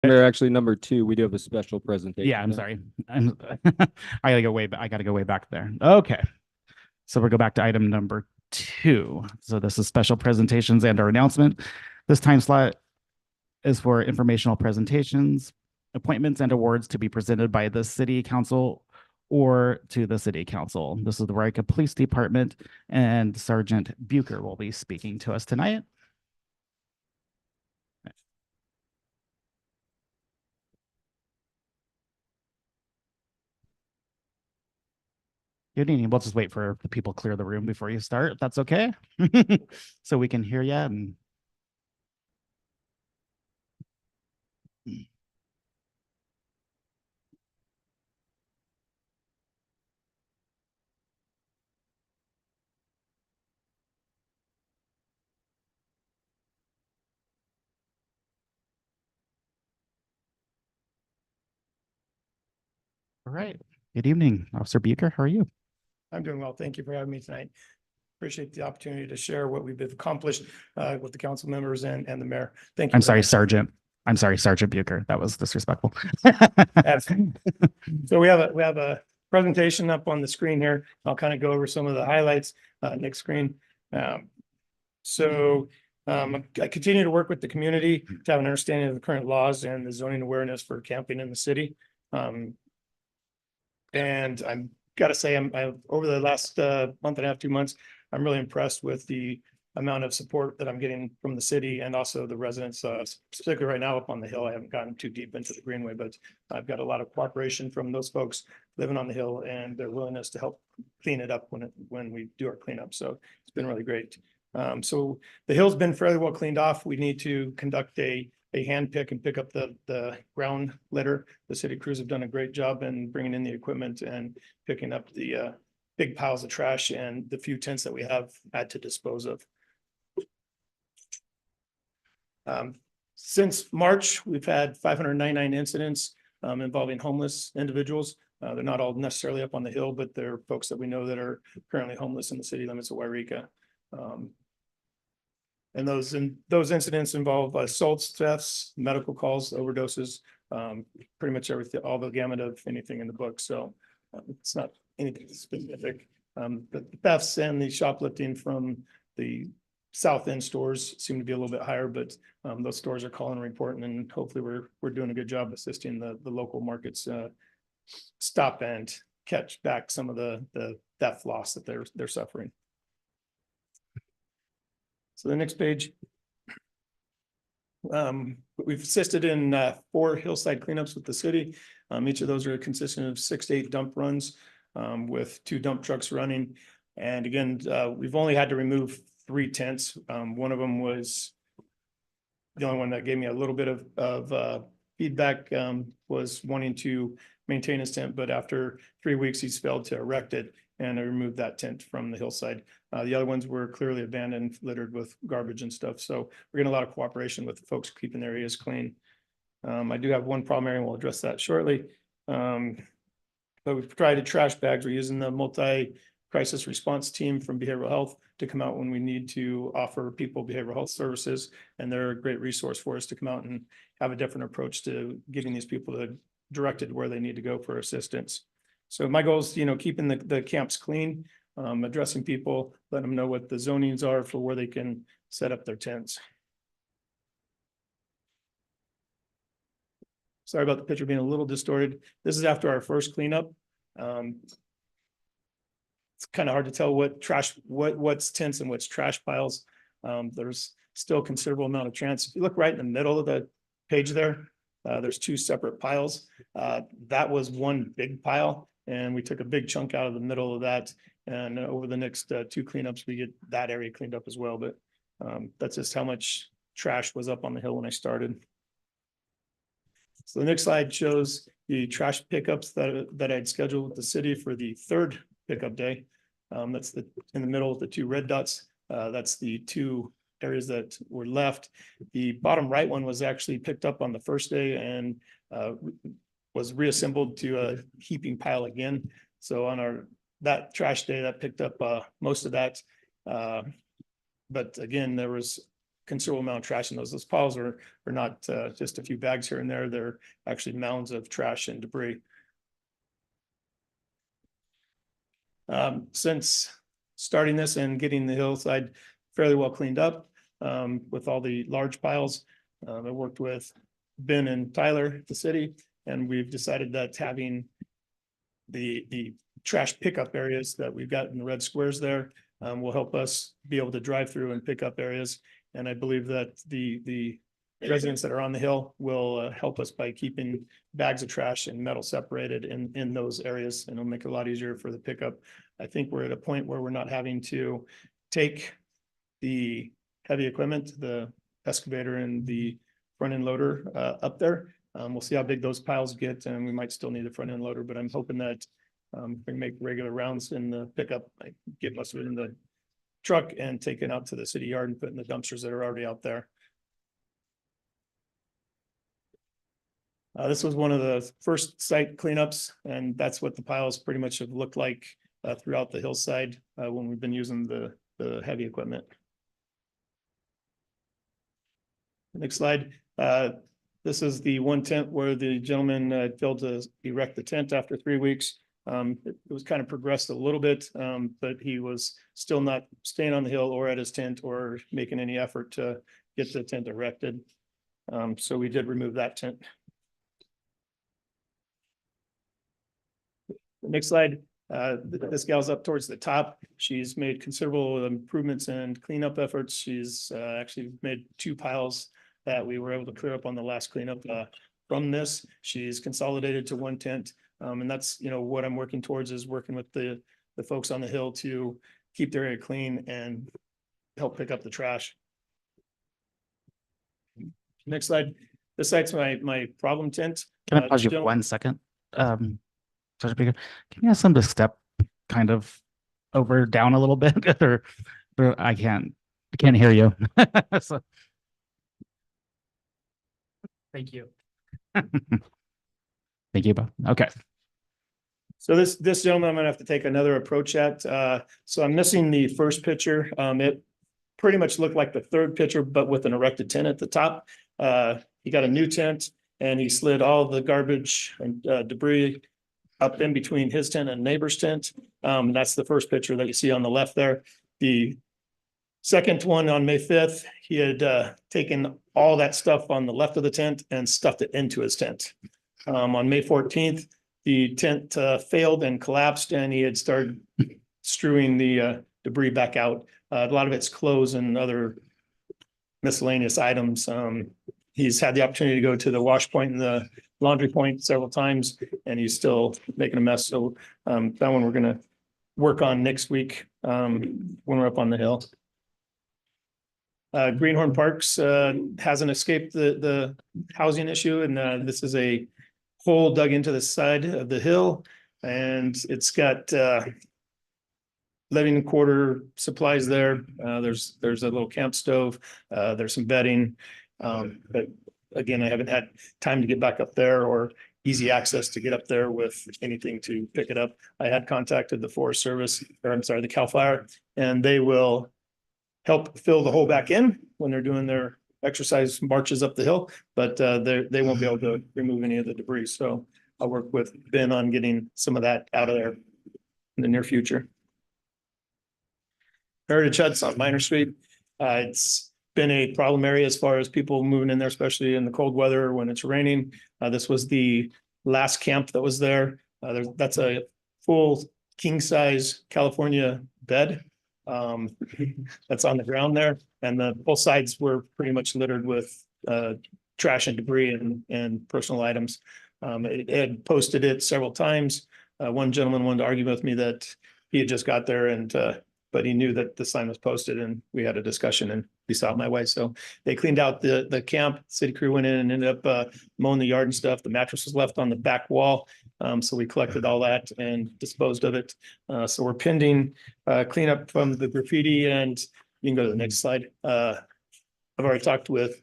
Mayor, actually, number 2, we do have a special presentation. Yeah, I'm sorry. I gotta go way back there. Okay. So we'll go back to item number 2. So this is special presentations and our announcement. This time slot is for informational presentations, appointments, and awards to be presented by the city council or to the city council. This is the Wairika Police Department, and Sergeant Bucher will be speaking to us tonight. Good evening. We'll just wait for the people clear the room before you start, if that's okay. So we can hear you. And all right. Good evening, Officer Bucher. How are you? I'm doing well. Thank you for having me tonight. Appreciate the opportunity to share what we've accomplished with the council members and the mayor. Thank you. I'm sorry, Sergeant. I'm sorry, Sergeant Bucher. That was disrespectful. So we have a presentation up on the screen here. I'll kind of go over some of the highlights. Next screen. I continue to work with the community to have an understanding of the current laws and the zoning awareness for camping in the city. And I'm got to say, I'm over the last month and a half, 2 months, I'm really impressed with the amount of support that I'm getting from the city and also the residents, particularly right now up on the hill. I haven't gotten too deep into the Greenway, but I've got a lot of cooperation from those folks living on the hill and their willingness to help clean it up when we do our cleanup. So it's been really great. So the hill's been fairly well cleaned off. We need to conduct a hand pick and pick up the ground litter. The city crews have done a great job in bringing in the equipment and picking up the big piles of trash and the few tents that we have had to dispose of. Since March, we've had 599 incidents involving homeless individuals. They're not all necessarily up on the hill, but they're folks that we know that are currently homeless in the city limits of Wairika. And those incidents involve assaults, thefts, medical calls, overdoses, pretty much everything, all the gamut of anything in the book. So it's not anything specific. The thefts and the shoplifting from the South End stores seem to be a little bit higher, but those stores are calling and reporting, and hopefully we're doing a good job assisting the local markets stop and catch back some of the theft loss that they're suffering. So the next page. We've assisted in 4 hillside cleanups with the city. Each of those are consistent of 6 to 8 dump runs with 2 dump trucks running. And again, we've only had to remove 3 tents. One of them was the only one that gave me a little bit of feedback, was wanting to maintain his tent, but after 3 weeks, he's failed to erect it, and I removed that tent from the hillside. The other ones were clearly abandoned, littered with garbage and stuff. So we're getting a lot of cooperation with the folks keeping their areas clean. I do have one problem area, and we'll address that shortly. But we've provided trash bags. We're using the multi-crisis response team from behavioral health to come out when we need to offer people behavioral health services. And they're a great resource for us to come out and have a different approach to getting these people directed where they need to go for assistance. So my goal is, keeping the camps clean, addressing people, letting them know what the zonings are for where they can set up their tents. Sorry about the picture being a little distorted. This is after our first cleanup. It's kind of hard to tell what's tents and what's trash piles. There's still a considerable amount of trash. If you look right in the middle of the page there, there's 2 separate piles. That was one big pile, and we took a big chunk out of the middle of that. And over the next 2 cleanups, we get that area cleaned up as well. But that's just how much trash was up on the hill when I started. So the next slide shows the trash pickups that I'd scheduled with the city for the 3rd pickup day. That's in the middle of the 2 red dots. That's the 2 areas that were left. The bottom right one was actually picked up on the first day and was reassembled to a heaping pile again. So on that trash day, that picked up most of that. But again, there was considerable amount of trash in those. Those piles are not just a few bags here and there. They're actually mounds of trash and debris. Since starting this and getting the hillside fairly well cleaned up, with all the large piles, I worked with Ben and Tyler at the city, and we've decided that having the trash pickup areas that we've got in the red squares there will help us be able to drive through and pick up areas. And I believe that the residents that are on the hill will help us by keeping bags of trash and metal separated in those areas, and it'll make it a lot easier for the pickup. I think we're at a point where we're not having to take the heavy equipment, the excavator and the front end loader up there. We'll see how big those piles get, and we might still need a front end loader, but I'm hoping that we can make regular rounds in the pickup. I get most of it in the truck and take it out to the city yard and put in the dumpsters that are already out there. This was one of the first site cleanups, and that's what the piles pretty much have looked like throughout the hillside when we've been using the heavy equipment. Next slide. This is the one tent where the gentleman failed to erect the tent after 3 weeks. It was kind of progressed a little bit, but he was still not staying on the hill or at his tent or making any effort to get the tent erected. So we did remove that tent. The next slide, this gal's up towards the top. She's made considerable improvements and cleanup efforts. She's actually made 2 piles that we were able to clear up on the last cleanup from this. She's consolidated to 1 tent. And that's, what I'm working towards is working with the folks on the hill to keep their area clean and help pick up the trash. Next slide. This site's my problem tent. Can I pause you for 1 second? Judge Baker, can you ask them to step kind of down a little bit? or I can't hear you. So. Thank you. Thank you, Bob. Okay. So this gentleman, I'm gonna have to take another approach at. So I'm missing the first picture. It pretty much looked like the third picture, but with an erected tent at the top. He got a new tent and he slid all the garbage and debris up in between his tent and neighbor's tent. That's the first picture that you see on the left there. The second one on May 5th, he had taken all that stuff on the left of the tent and stuffed it into his tent. On May 14th, the tent failed and collapsed, and he had started strewing the debris back out. A lot of it's clothes and other miscellaneous items. He's had the opportunity to go to the wash point and the laundry point several times, and he's still making a mess. So that one we're going to work on next week when we're up on the hill. Greenhorn Parks hasn't escaped the housing issue, and this is a hole dug into the side of the hill, and it's got living quarter supplies there. There's a little camp stove. There's some bedding. But again, I haven't had time to get back up there or easy access to get up there with anything to pick it up. I had contacted the Forest Service, or I'm sorry, the CAL FIRE, and they will help fill the hole back in when they're doing their exercise marches up the hill, but they won't be able to remove any of the debris. So I'll work with Ben on getting some of that out of there in the near future. Heritage Huts on Minor Street. It's been a problem area as far as people moving in there, especially in the cold weather when it's raining. This was the last camp that was there. That's a full king size California bed that's on the ground there. And both sides were pretty much littered with trash and debris and personal items. It had posted it several times. One gentleman wanted to argue with me that he had just got there but he knew that the sign was posted, and we had a discussion and he saw it my way. So they cleaned out the camp. City crew went in and ended up mowing the yard and stuff. The mattress was left on the back wall. So we collected all that and disposed of it. So we're pending cleanup from the graffiti, and you can go to the next slide. I've already talked with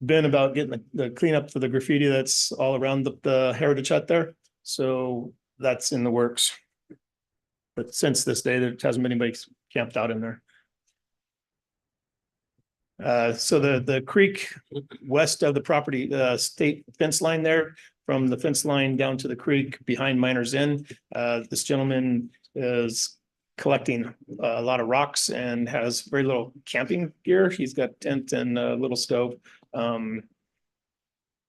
Ben about getting the cleanup for the graffiti that's all around the Heritage Hut there. So that's in the works. But since this day, there hasn't been anybody camped out in there. So the creek west of the property, state fence line there, from the fence line down to the creek behind Miners Inn. This gentleman is collecting a lot of rocks and has very little camping gear. He's got tent and a little stove. And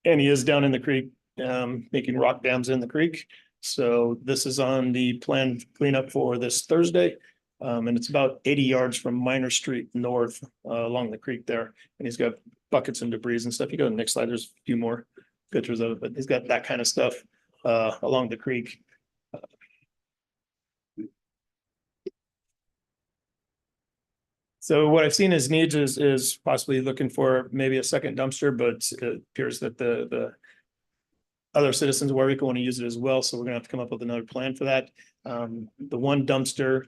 he is down in the creek, making rock dams in the creek. So this is on the planned cleanup for this Thursday. And it's about 80 yards from Minor Street north, along the creek there. And he's got buckets and debris and stuff. You go to the next slide, there's a few more pictures of it, but he's got that kind of stuff, along the creek. So what I've seen his needs is possibly looking for maybe a second dumpster, but it appears that the other citizens of Wairika want to use it as well. So we're gonna have to come up with another plan for that. The one dumpster,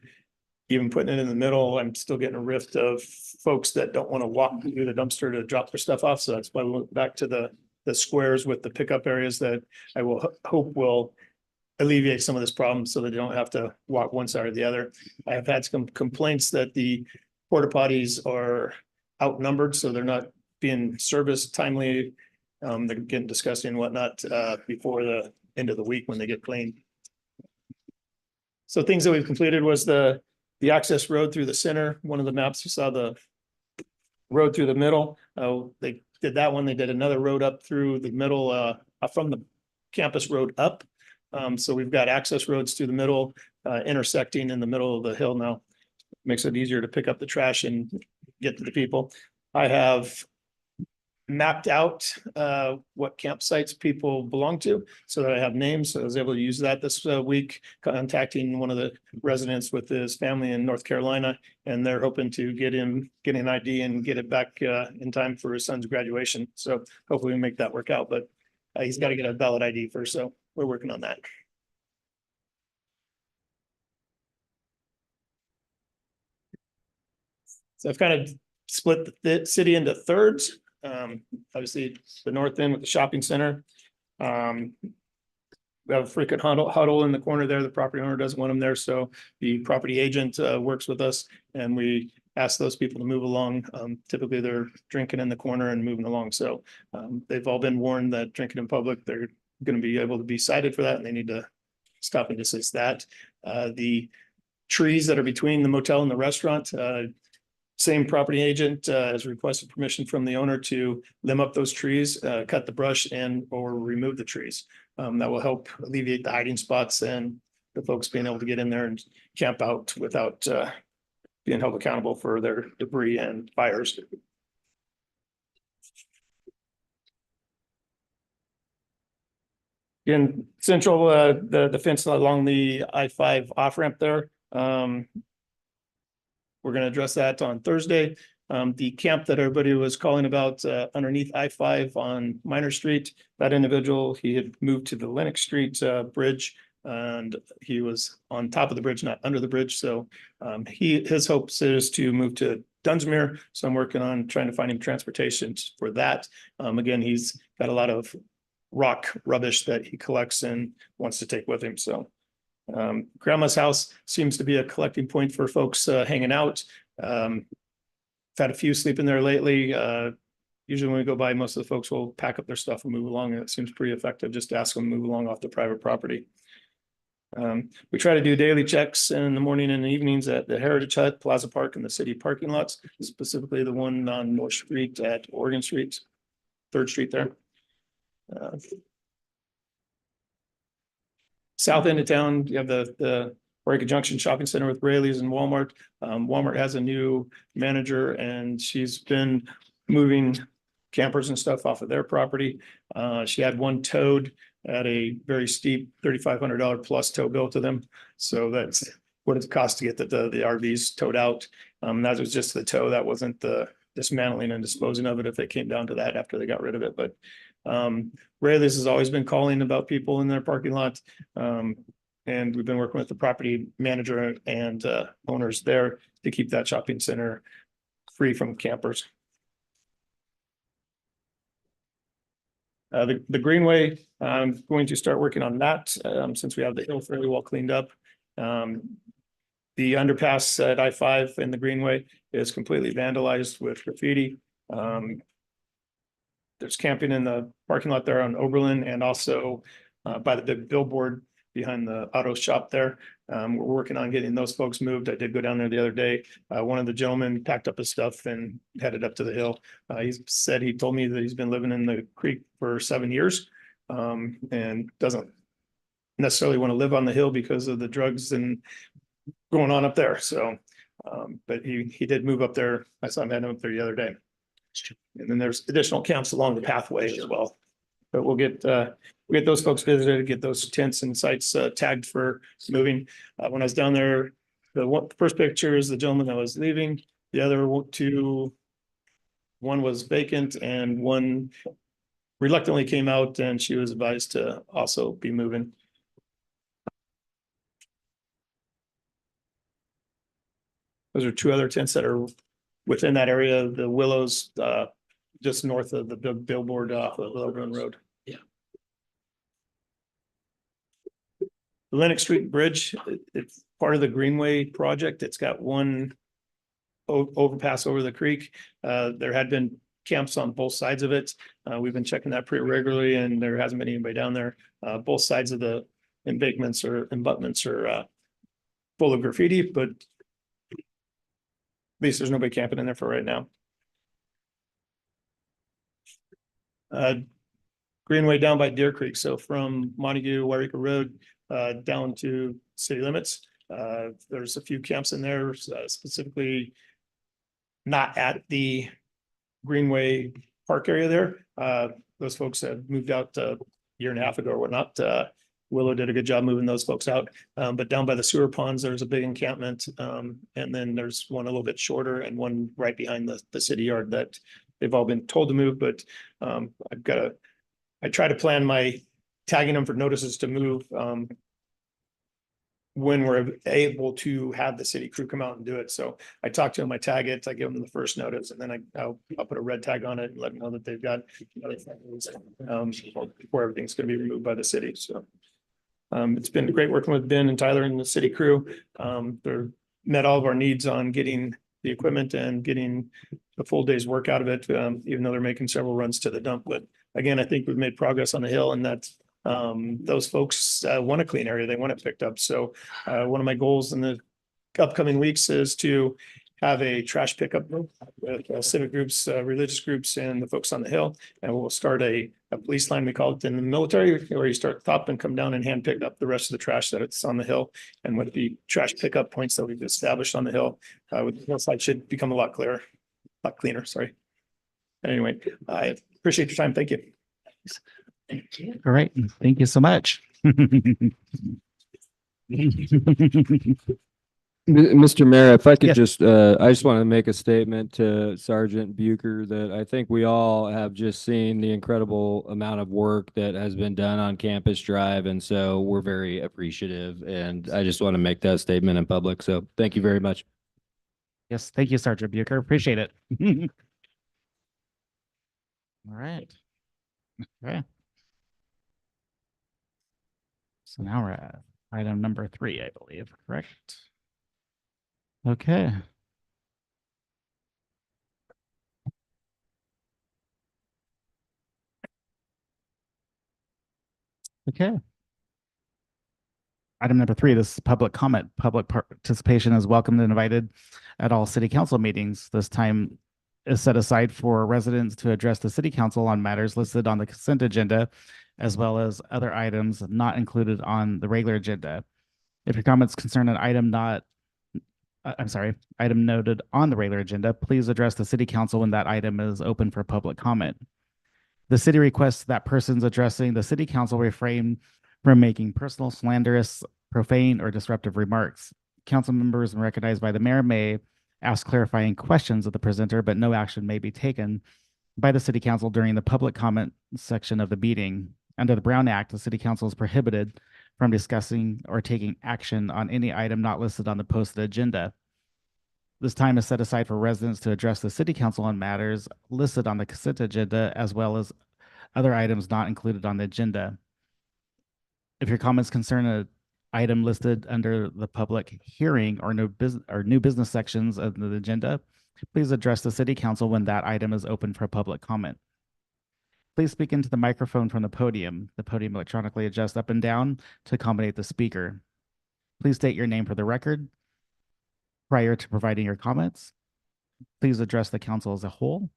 even putting it in the middle, I'm still getting a rift of folks that don't want to walk through the dumpster to drop their stuff off. So that's why we went back to the squares with the pickup areas that I will hope will alleviate some of this problem so that they don't have to walk one side or the other. I have had some complaints that the porta potties are outnumbered, so they're not being serviced timely. They're getting disgusting and whatnot, before the end of the week when they get cleaned. So things that we've completed was the access road through the center. One of the maps, you saw the road through the middle. They did that one. They did another road up through the middle, from the campus road up. So we've got access roads through the middle, intersecting in the middle of the hill now. Makes it easier to pick up the trash and get to the people. I have mapped out what campsites people belong to so that I have names. So I was able to use that this week, contacting one of the residents with his family in North Carolina, and they're hoping to get an ID and get it back in time for his son's graduation. So hopefully we make that work out, but he's got to get a valid ID first. So we're working on that. So I've kind of split the city into thirds. Obviously the north end with the shopping center. We have a freaking huddle in the corner there. The property owner doesn't want them there. So the property agent works with us and we ask those people to move along. Typically they're drinking in the corner and moving along. So they've all been warned that drinking in public, they're going to be able to be cited for that and they need to stop and desist that. The trees that are between the motel and the restaurant, same property agent has requested permission from the owner to limb up those trees, cut the brush and or remove the trees. That will help alleviate the hiding spots and the folks being able to get in there and camp out without being held accountable for their debris and fires. In central, the fence along the I-5 off ramp there. We're going to address that on Thursday. The camp that everybody was calling about underneath I-5 on Minor Street, that individual, he had moved to the Lenox Street bridge and he was on top of the bridge, not under the bridge. So his hopes is to move to Dunsmuir. So I'm working on trying to find him transportation for that. Again, he's got a lot of rock rubbish that he collects and wants to take with him. So Grandma's house seems to be a collecting point for folks hanging out. I've had a few sleeping there lately. Usually when we go by, most of the folks will pack up their stuff and move along, and it seems pretty effective just to ask them to move along off the private property. We try to do daily checks in the morning and the evenings at the Heritage Hut, Plaza Park, and the city parking lots, specifically the one on North Street at Oregon Street, 3rd Street there. South end of town, you have the Wairika Junction Shopping Center with Rayleigh's and Walmart. Walmart has a new manager and she's been moving campers and stuff off of their property. She had one towed at a very steep $3,500 plus tow bill to them. So that's what it costs to get the RVs towed out. That was just the tow. That wasn't the dismantling and disposing of it if they came down to that after they got rid of it. But Rayleigh's has always been calling about people in their parking lot. And we've been working with the property manager and owners there to keep that shopping center free from campers. The Greenway, I'm going to start working on that since we have the hill fairly well cleaned up. The underpass at I-5 and the Greenway is completely vandalized with graffiti. There's camping in the parking lot there on Oberlin and also by the big billboard behind the auto shop there. We're working on getting those folks moved. I did go down there the other day. One of the gentlemen packed up his stuff and headed up to the hill. He told me that he's been living in the creek for 7 years and doesn't necessarily want to live on the hill because of the drugs and going on up there. So, but he did move up there. I saw him heading up there the other day. And then there's additional camps along the pathway as well. But we'll get those folks visited, get those tents and sites tagged for moving. When I was down there, the first picture is the gentleman that was leaving. The other two, one was vacant and one reluctantly came out, and she was advised to also be moving. Those are two other tents that are within that area, the Willows, just north of the big billboard off of Logan Road. Yeah. The Lennox Street Bridge, it's part of the Greenway project. It's got one overpass over the creek. There had been camps on both sides of it. We've been checking that pretty regularly, and there hasn't been anybody down there. Both sides of the embankments or abutments are full of graffiti, but at least there's nobody camping in there for right now. Greenway down by Deer Creek. So from Montague, Wairika Road, down to city limits. There's a few camps in there, specifically not at the Greenway Park area there. Those folks have moved out a year and a half ago or whatnot. Willow did a good job moving those folks out. But down by the sewer ponds, there's a big encampment. And then there's one a little bit shorter and one right behind the city yard that they've all been told to move. But I try to plan my tagging them for notices to move when we're able to have the city crew come out and do it. So I talk to them, I tag it, I give them the first notice, and then I'll put a red tag on it and let them know that they've got before everything's going to be removed by the city. So it's been great working with Ben and Tyler and the city crew. They're met all of our needs on getting the equipment and getting a full day's work out of it, even though they're making several runs to the dump. But again, I think we've made progress on the hill, and that those folks want a clean area. They want it picked up. So one of my goals in the upcoming weeks is to have a trash pickup with civic groups, religious groups, and the folks on the hill. And we'll start a police line, we call it in the military, where you start top and come down and hand pick up the rest of the trash that it's on the hill. And with the trash pickup points that we've established on the hill, with the hillside should become a lot cleaner, sorry. Anyway, I appreciate your time. Thank you. Thank you. All right. Thank you so much. Mr. Mayor, if I could Yes. I just want to make a statement to Sergeant Bucher that I think we all have just seen the incredible amount of work that has been done on Campus Drive. And so we're very appreciative. And I just want to make that statement in public. So thank you very much. Yes, thank you, Sergeant Bucher. Appreciate it. All right. Okay. So now we're at item number 3, I believe, correct? Okay. Okay. Item number 3, this is public comment. Public participation is welcomed and invited at all city council meetings. This time is set aside for residents to address the city council on matters listed on the consent agenda, as well as other items not included on the regular agenda. If your comments concern an item item noted on the regular agenda, please address the city council when that item is open for public comment. The city requests that persons addressing the city council refrain from making personal, slanderous, profane, or disruptive remarks. Council members recognized by the mayor may ask clarifying questions of the presenter, but no action may be taken by the city council during the public comment section of the meeting. Under the Brown Act, the city council is prohibited from discussing or taking action on any item not listed on the posted agenda. This time is set aside for residents to address the city council on matters listed on the consent agenda, as well as other items not included on the agenda. If your comments concern an item listed under the public hearing or new business sections of the agenda, Please address the city council when that item is open for public comment. Please speak into the microphone from the podium. The podium electronically adjusts up and down to accommodate the speaker. Please state your name for the record prior to providing your comments. Please address the council as a whole.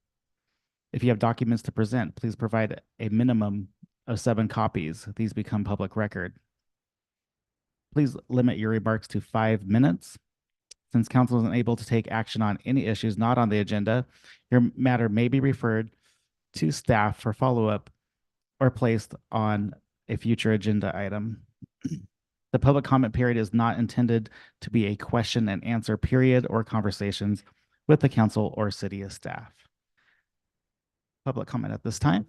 If you have documents to present, please provide a minimum of 7 copies. These become public record. Please limit your remarks to 5 minutes. Since council is unable to take action on any issues not on the agenda, your matter may be referred to staff for follow-up or placed on a future agenda item. The public comment period is not intended to be a question and answer period or conversations with the council or city staff. Public comment at this time.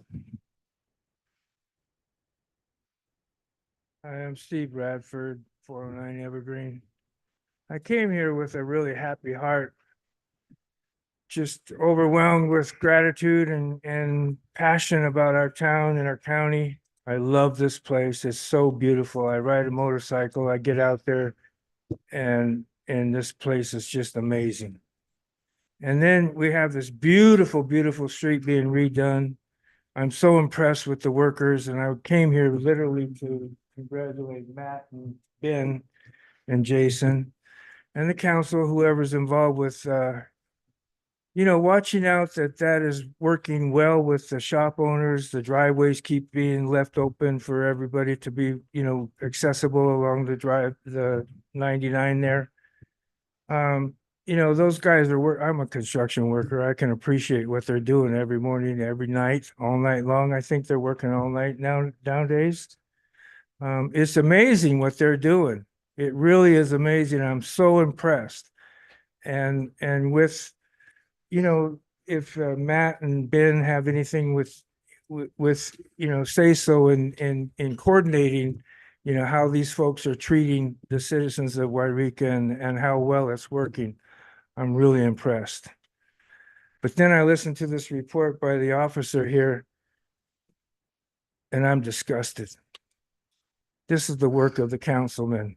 I am Steve Bradford, 409 Evergreen. I came here with a really happy heart, just overwhelmed with gratitude and passion about our town and our county. I love this place. It's so beautiful. I ride a motorcycle. I get out there and this place is just amazing. And then we have this beautiful, beautiful street being redone. I'm so impressed with the workers, and I came here literally to congratulate Matt and Ben and Jason and the council, whoever's involved with, watching out that is working well with the shop owners. The driveways keep being left open for everybody to be, accessible along the 99 there. Those guys I'm a construction worker. I can appreciate what they're doing every morning, every night, all night long. I think they're working all night nowadays. It's amazing what they're doing. It really is amazing. I'm so impressed. And with, if Matt and Ben have anything with say so in coordinating, how these folks are treating the citizens of Wairika and how well it's working. I'm really impressed. But then I listened to this report by the officer here, and I'm disgusted. This is the work of the councilman.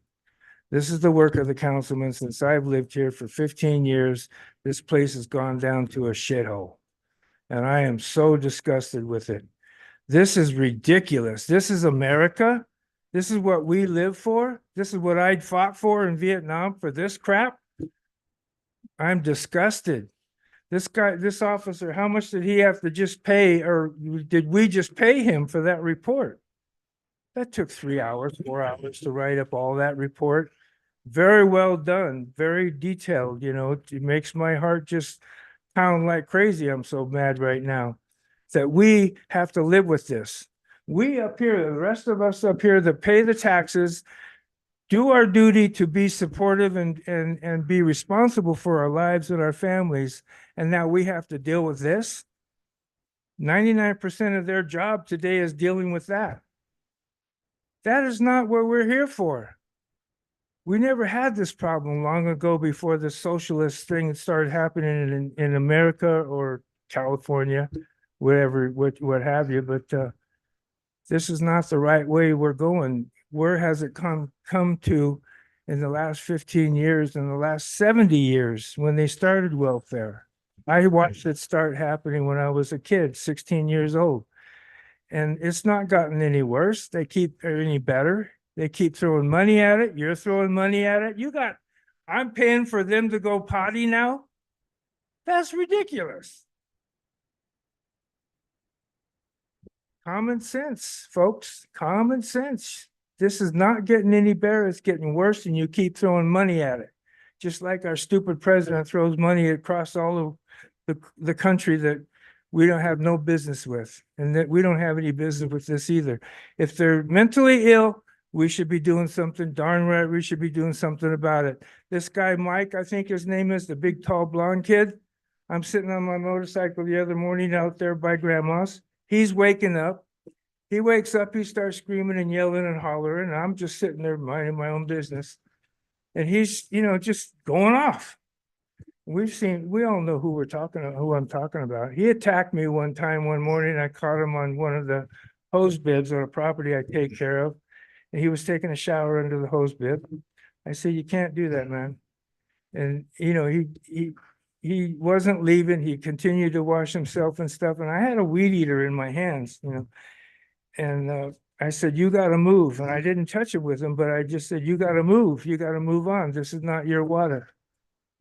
This is the work of the councilman since I've lived here for 15 years. This place has gone down to a shithole. And I am so disgusted with it. This is ridiculous. This is America. This is what we live for. This is what I'd fought for in Vietnam for this crap. I'm disgusted. This officer, how much did he have to just pay, or did we just pay him for that report? That took 3 hours, 4 hours to write up all that report. Very well done, very detailed, it makes my heart just pound like crazy. I'm so mad right now that we have to live with this. We up here, the rest of us up here that pay the taxes, do our duty to be supportive and be responsible for our lives and our families. And now we have to deal with this. 99% of their job today is dealing with that. That is not what we're here for. We never had this problem long ago before the socialist thing started happening in America or California, whatever, what have you. But this is not the right way we're going. Where has it come to in the last 15 years, in the last 70 years when they started welfare? I watched it start happening when I was a kid, 16 years old. And it's not gotten any worse. They keep any better. They keep throwing money at it. You're throwing money at it. I'm paying for them to go potty now. That's ridiculous. Common sense, folks, common sense. This is not getting any better. It's getting worse, and you keep throwing money at it. Just like our stupid president throws money across all of the country that we don't have no business with, and that we don't have any business with this either. If they're mentally ill, we should be doing something. Darn right, we should be doing something about it. This guy, Mike, I think his name is, the big, tall, blonde kid. I'm sitting on my motorcycle the other morning out there by Grandma's. He's waking up. He wakes up, he starts screaming and yelling and hollering, and I'm just sitting there minding my own business. And he's, just going off. We all know who I'm talking about. He attacked me one time, one morning. I caught him on one of the hose bibs on a property I take care of. And he was taking a shower under the hose bib. I said, "You can't do that, man." And, he wasn't leaving. He continued to wash himself and stuff. And I had a weed eater in my hands, you know. And I said, you got to move. And I didn't touch it with him, but I just said, you got to move. You got to move on. This is not your water.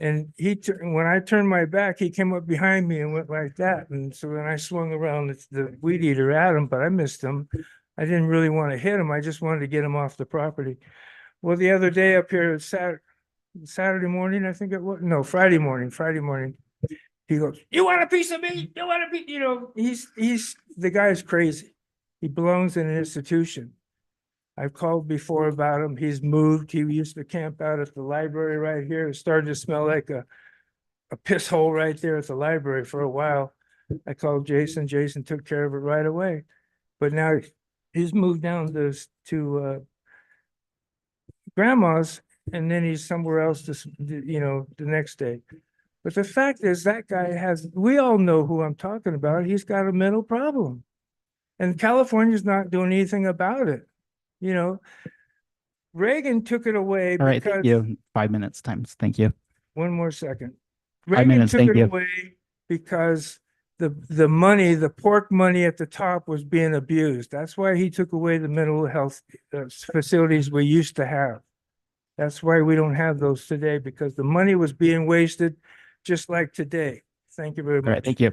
And when I turned my back, he came up behind me and went like that. And so then I swung around the weed eater at him, but I missed him. I didn't really want to hit him. I just wanted to get him off the property. Well, the other day up here, Saturday morning, I think it was, no, Friday morning. He goes, you want a piece of me? You want a piece? You know, the guy's crazy. He belongs in an institution. I've called before about him. He's moved. He used to camp out at the library right here. It started to smell like a piss hole right there at the library for a while. I called Jason. Jason took care of it right away. But now he's moved down to grandma's, and then he's somewhere else the next day. But the fact is that guy we all know who I'm talking about. He's got a mental problem. And California's not doing anything about it. You know, Reagan took it away All right, thank because, you. 5 minutes times. Thank you. one more second. 5 Reagan minutes, took thank it you. away because the money, the pork money at the top was being abused. That's why he took away the mental health facilities we used to have. That's why we don't have those today, because the money was being wasted just like today. Thank you very All right, much. thank you.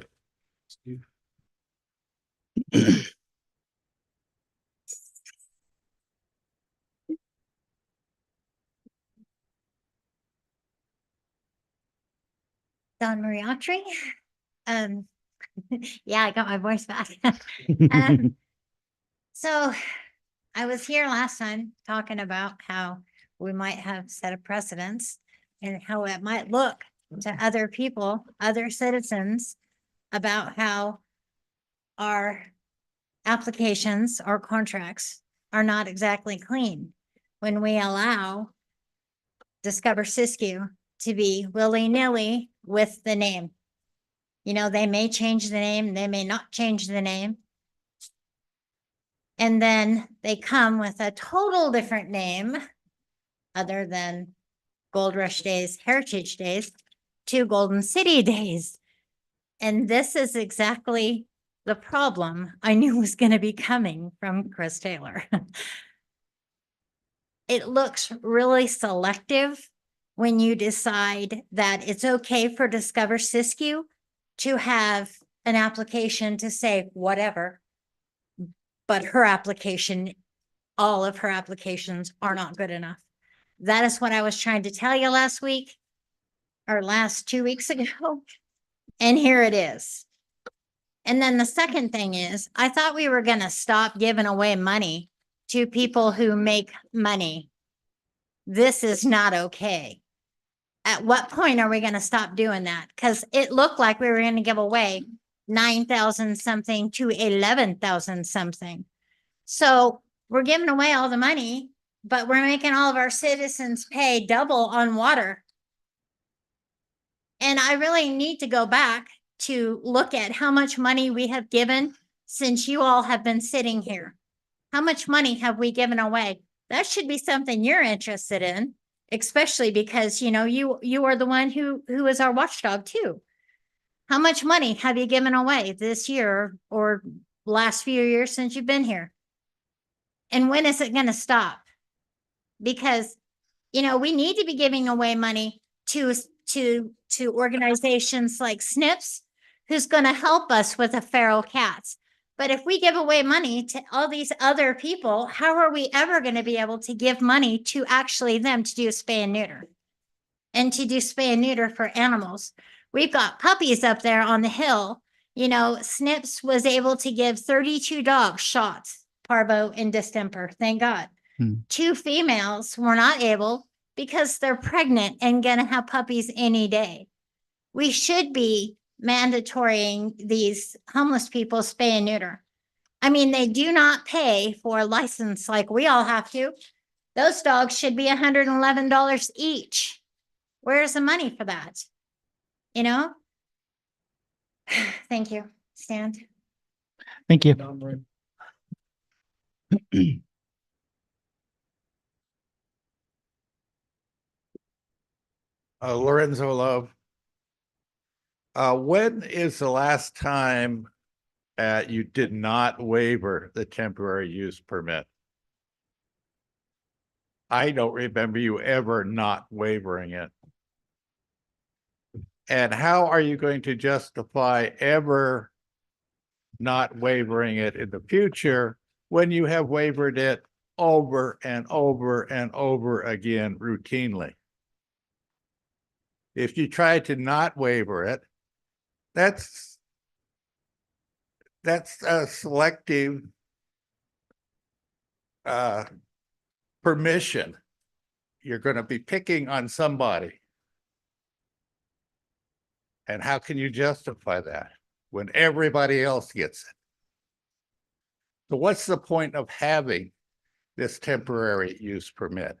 Don Mariatri. Um, yeah, I got my voice back. Um, So I was here last time talking about how we might have set a precedence and how it might look to other people, other citizens, about how our applications or contracts are not exactly clean when we allow Discover Siskiyou to be willy-nilly with the name. You know, they may change the name, they may not change the name. And then they come with a total different name other than Gold Rush Days, Heritage Days, to Golden City Days. And this is exactly the problem I knew was going to be coming from Chris Taylor. It looks really selective when you decide that it's okay for Discover Siskiyou to have an application to say whatever, but her application, all of her applications are not good enough. That is what I was trying to tell you last week or last 2 weeks ago. And here it is. And then the second thing is, I thought we were going to stop giving away money to people who make money. This is not okay. At what point are we going to stop doing that? Because it looked like we were going to give away 9,000 something to 11,000 something. So we're giving away all the money, but we're making all of our citizens pay double on water. And I really need to go back to look at how much money we have given since you all have been sitting here. How much money have we given away? That should be something you're interested in, especially because, you know, you are the one who is our watchdog too. How much money have you given away this year or last few years since you've been here? And when is it going to stop? Because, you know, we need to be giving away money to organizations like SNPs, who's going to help us with the feral cats. But if we give away money to all these other people, how are we ever going to be able to give money to actually them to do spay and neuter and to do spay and neuter for animals? We've got puppies up there on the hill. You know, SNPs was able to give 32 dogs shots, parvo and distemper. Thank God. 2 females were not able because they're pregnant and going to have puppies any day. We should be mandatorying these homeless people spay and neuter. I mean, they do not pay for a license like we all have to. Those dogs should be $111 each. Where's the money for that? You know? Thank you. Stand. Thank you. Lorenzo Love. When is the last time you did not waiver the temporary use permit? I don't remember you ever not waivering it. And how are you going to justify ever not waivering it in the future when you have wavered it over and over and over again routinely? If you try to not waiver it, that's a selective permission. You're going to be picking on somebody. And how can you justify that when everybody else gets it? So what's the point of having this temporary use permit?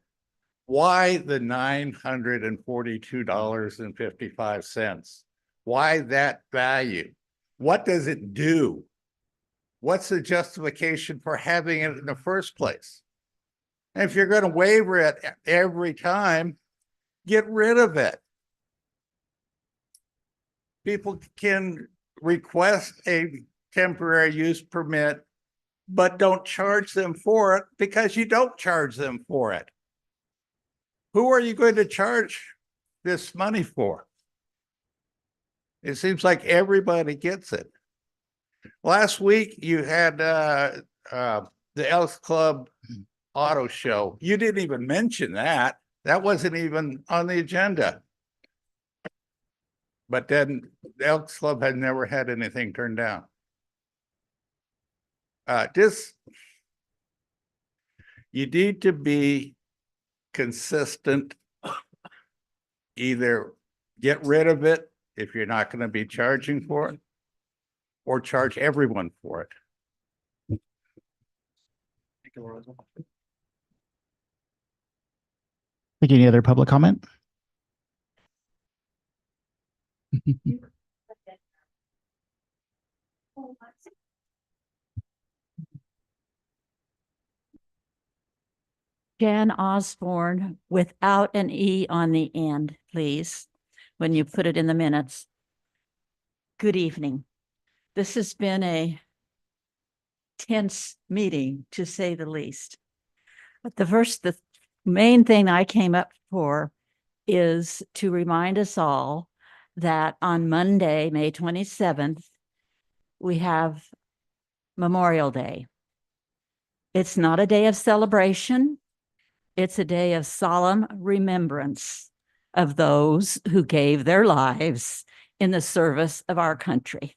Why the $942.55? Why that value? What does it do? What's the justification for having it in the first place? And if you're going to waiver it every time, get rid of it. People can request a temporary use permit, but don't charge them for it because you don't charge them for it. Who are you going to charge this money for? It seems like everybody gets it. Last week, you had the Elks Club auto show. You didn't even mention that. That wasn't even on the agenda. But then the Elks Club had never had anything turned down. You need to be consistent. Either get rid of it if you're not going to be charging for it, or charge everyone for it. Think any other public comment? Jan Osborne without an E on the end, please, when you put it in the minutes. Good evening. This has been a tense meeting, to say the least. But the main thing I came up for is to remind us all that on Monday, May 27th, we have Memorial Day. It's not a day of celebration. It's a day of solemn remembrance of those who gave their lives in the service of our country.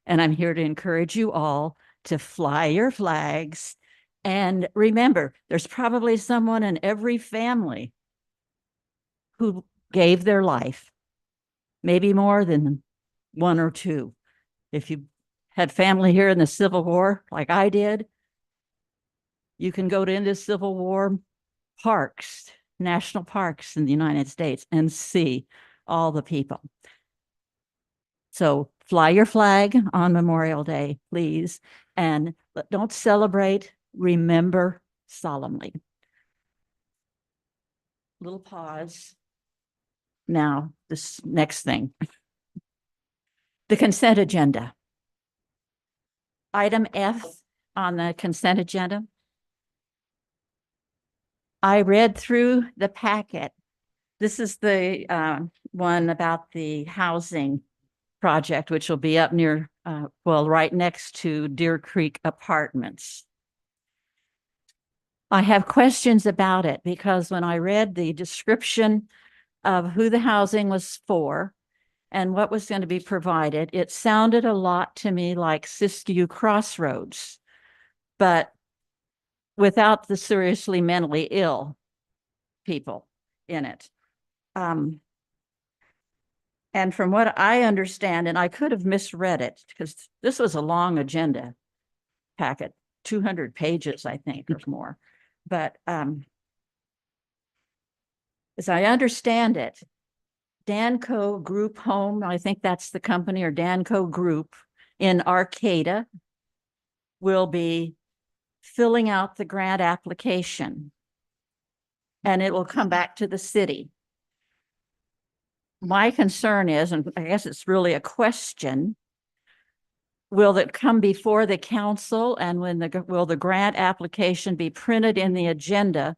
And I'm here to encourage you all to fly your flags. And remember, there's probably someone in every family who gave their life, maybe more than one or two. If you had family here in the Civil War, like I did, you can go into Civil War parks, national parks in the United States, and see all the people. So fly your flag on Memorial Day, please, and don't celebrate, remember solemnly. Little pause. Now, this next thing. The consent agenda. Item F on the consent agenda. I read through the packet. This is the one about the housing project, which will be up near, right next to Deer Creek Apartments. I have questions about it because when I read the description of who the housing was for and what was going to be provided, it sounded a lot to me like Siskiyou Crossroads, but without the seriously mentally ill people in it. And from what I understand, and I could have misread it because this was a long agenda packet, 200 pages, I think, or more. But as I understand it, Danco Group Home, I think that's the company, or Danco Group in Arcata, will be filling out the grant application. And it will come back to the city. my concern is, and I guess it's really a question, will it come before the council, and will the grant application be printed in the agenda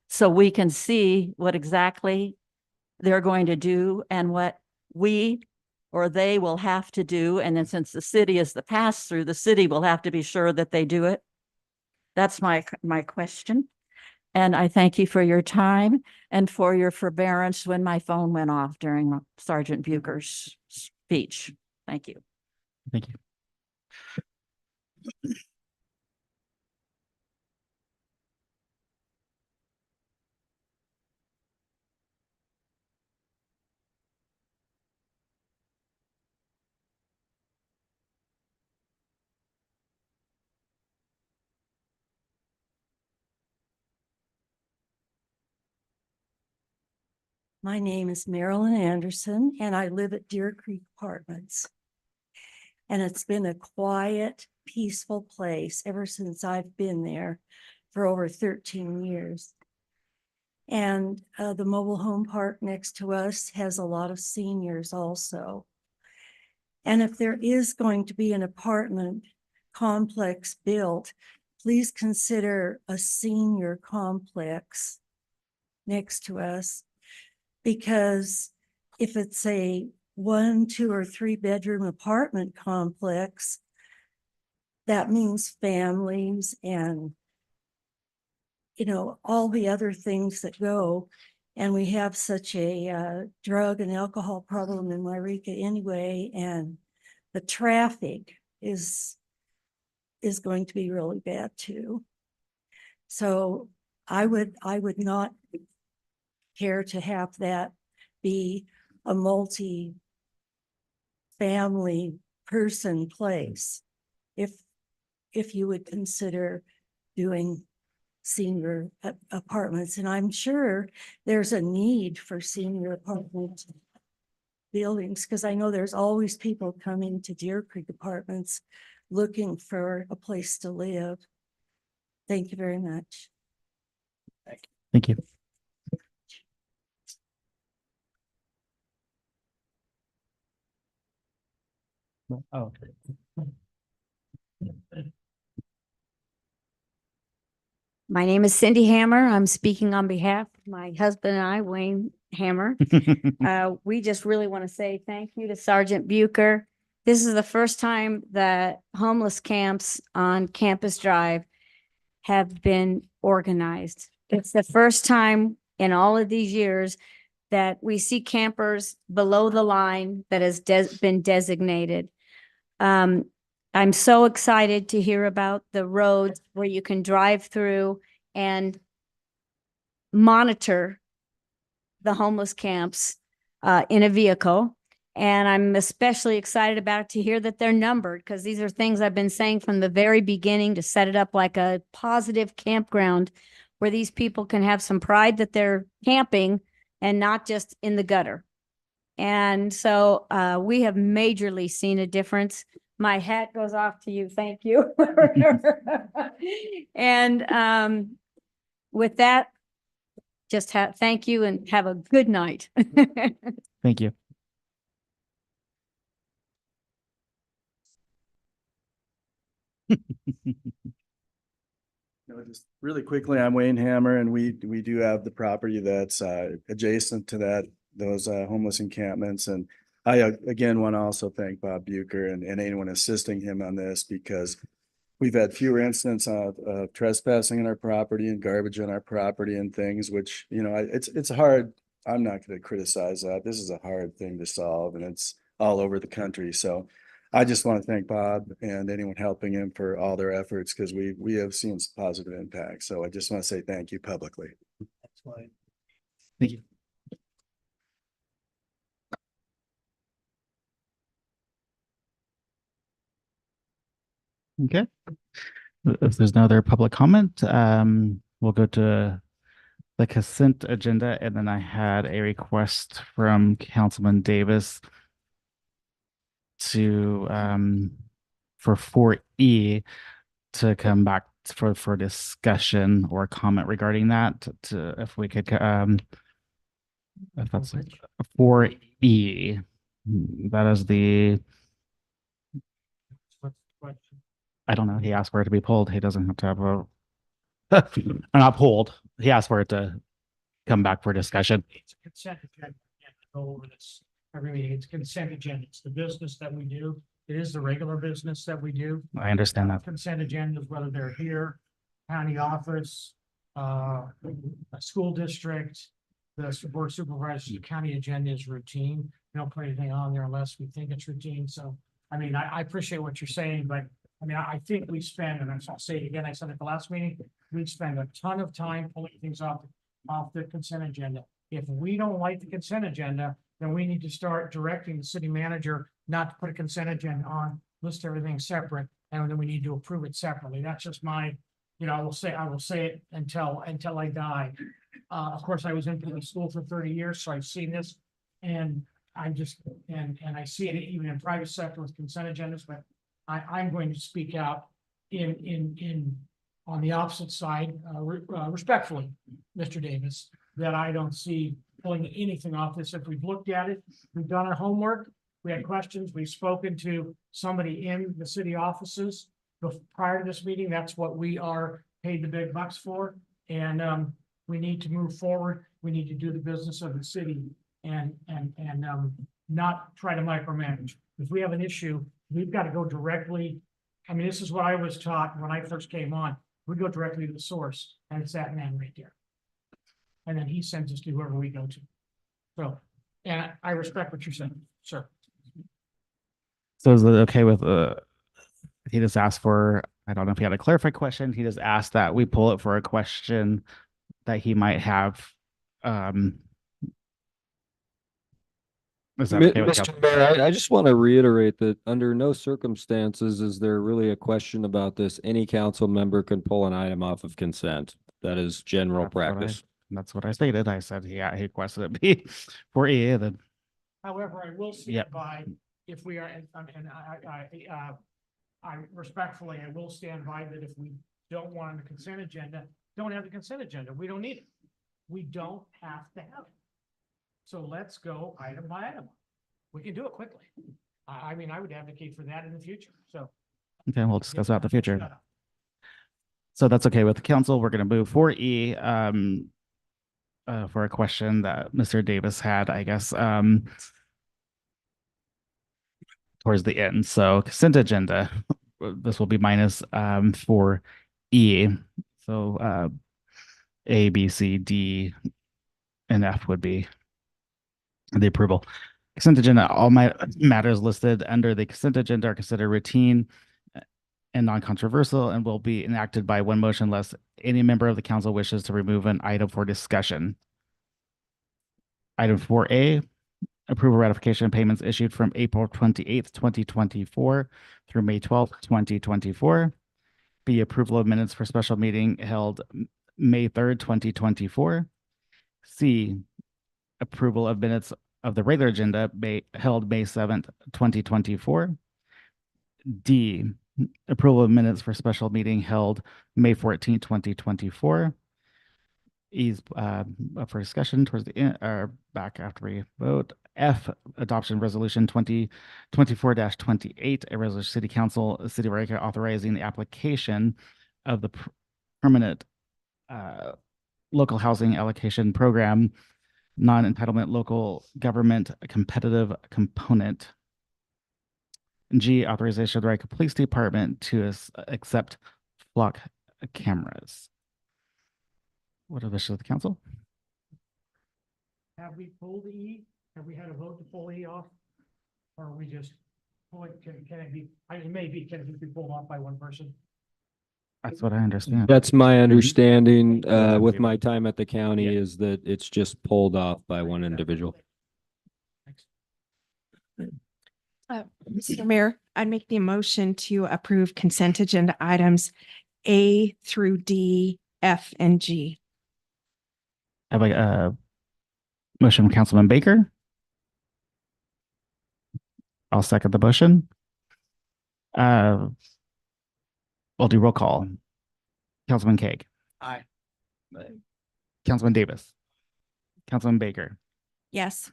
so we can see what exactly they're going to do and what we or they will have to do? And then since the city is the pass-through, the city will have to be sure that they do it. That's my question. And I thank you for your time and for your forbearance when my phone went off during Sergeant Bucher's speech. Thank you. Thank you. My name is Marilyn Anderson, and I live at Deer Creek Apartments. And it's been a quiet, peaceful place ever since I've been there for over 13 years. And the mobile home park next to us has a lot of seniors also. And if there is going to be an apartment complex built, please consider a senior complex next to us. Because if it's a 1, 2, or 3 bedroom apartment complex, that means families and, you know, all the other things that go. And we have such a drug and alcohol problem in Wairika anyway, and the traffic is going to be really bad too. So I would not care to have that be a multi-family person place if you would consider doing senior apartments. And I'm sure there's a need for senior apartment buildings, because I know there's always people coming to Deer Creek Apartments looking for a place to live. Thank you very much. Thank you. Oh, My name is Cindy Hammer. I'm speaking on behalf of my husband and I, Wayne Hammer. We just really want to say thank you to Sergeant Bucher. This is the first time that homeless camps on Campus Drive have been organized. It's the first time in all of these years that we see campers below the line that has been designated. I'm so excited to hear about the roads where you can drive through and monitor the homeless camps in a vehicle. And I'm especially excited about to hear that they're numbered, because these are things I've been saying from the very beginning, to set it up like a positive campground where these people can have some pride that they're camping and not just in the gutter. And so we have majorly seen a difference. My hat goes off to you. Thank you. And with that, just thank you and have a good night. thank you. Just really quickly, I'm Wayne Hammer, and we do have the property that's adjacent to those homeless encampments. And I again want to also thank Bob Bucher and anyone assisting him on this, because we've had fewer incidents of trespassing in our property and garbage on our property and things, which, you know, it's hard. I'm not going to criticize that. This is a hard thing to solve, and it's all over the country. So I just want to thank Bob and anyone helping him for all their efforts, because we have seen some positive impact. So I just want to say thank you publicly. That's fine. Thank you. Okay. If there's no other public comment, we'll go to the consent agenda. And then I had a request from Councilman Davis to for 4E to come back for discussion or comment regarding that, to if we could If that's 4E. That is the, I don't know. He asked for it to be pulled. He doesn't have to have a, not pulled. He asked for it to come back for discussion. It's a consent agenda. We have to go over this every meeting. It's consent agenda. It's the business that we do. It is the regular business that we do. I understand that. Consent agendas, whether they're here, county office, a school district, the board supervisor, the county agenda is routine. We don't put anything on there unless we think it's routine. So, I mean, I appreciate what you're saying, but I mean, I think we spend, and I'll say it again, I said at the last meeting, we spend a ton of time pulling things off the consent agenda. If we don't like the consent agenda, then we need to start directing the city manager not to put a consent agenda on, list everything separate, and then we need to approve it separately. That's just my, you know, I will say it until I die. Of course, I was in the school for 30 years, so I've seen this, and I'm just, and I see it even in private sector with consent agendas, but I'm going to speak out on the opposite side, respectfully, Mr. Davis, that I don't see pulling anything off this. If we've looked at it, we've done our homework, we had questions, we've spoken to somebody in the city offices prior to this meeting. That's what we are paid the big bucks for. And we need to move forward. We need to do the business of the city and not try to micromanage. If we have an issue, we've got to go directly. I mean, this is what I was taught when I first came on. We go directly to the source, and it's that man right there. And then he sends us to whoever we go to. So, and I respect what you're saying, sir. So is it okay with, he just asked for, I don't know if he had a clarified question. He just asked that we pull it for a question that he might have. Is that okay with Mr. Mayor, I just want to reiterate that under no circumstances is there really a question about this. Any council member can pull an item off of consent. That is general practice. That's what I stated. I said he requested it be for EA. Then However, I will stand Yep. by if we are, and I respectfully, I will stand by that if we don't want the consent agenda, don't have the consent agenda. We don't need it. We don't have to have it. So let's go item by item. We can do it quickly. I mean, I would advocate for that in the future. So. okay, we'll discuss that in the future. So that's okay with the council. We're going to move 4E for a question that Mr. Davis had, I guess, towards the end. So consent agenda, this will be minus 4E. So A, B, C, D, and F would be the approval. Consent agenda, all my matters listed under the consent agenda are considered routine and non-controversial and will be enacted by one motion unless any member of the council wishes to remove an item for discussion. Item 4A, approval ratification of payments issued from April 28th, 2024 through May 12th, 2024. B, approval of minutes for special meeting held May 3rd, 2024. C, approval of minutes of the regular agenda held May 7th, 2024. D, approval of minutes for special meeting held May 14th, 2024. E's up for discussion towards the end or back after we vote. F, adoption resolution 2024-28, a resolution city council, city of Eureka authorizing the application of the permanent local housing allocation program, non-entitlement local government competitive component. G, authorization of the Eureka Police Department to accept flock cameras. What are the wishes of the council? Have we pulled E? Have we had a vote to pull E off? Or are we just, can it be, it may be, can it be pulled off by one person? That's what I understand. That's my understanding Mhm. with my time at the county Yeah. is that it's just pulled off by one individual. Mr. Mayor, I'd make the motion to approve consent agenda items A through D, F, and G. I have a motion from Councilman Baker. I'll second the motion. We'll do roll call. Councilman Kaeg. Aye. Councilman Davis. Councilman Baker. Yes.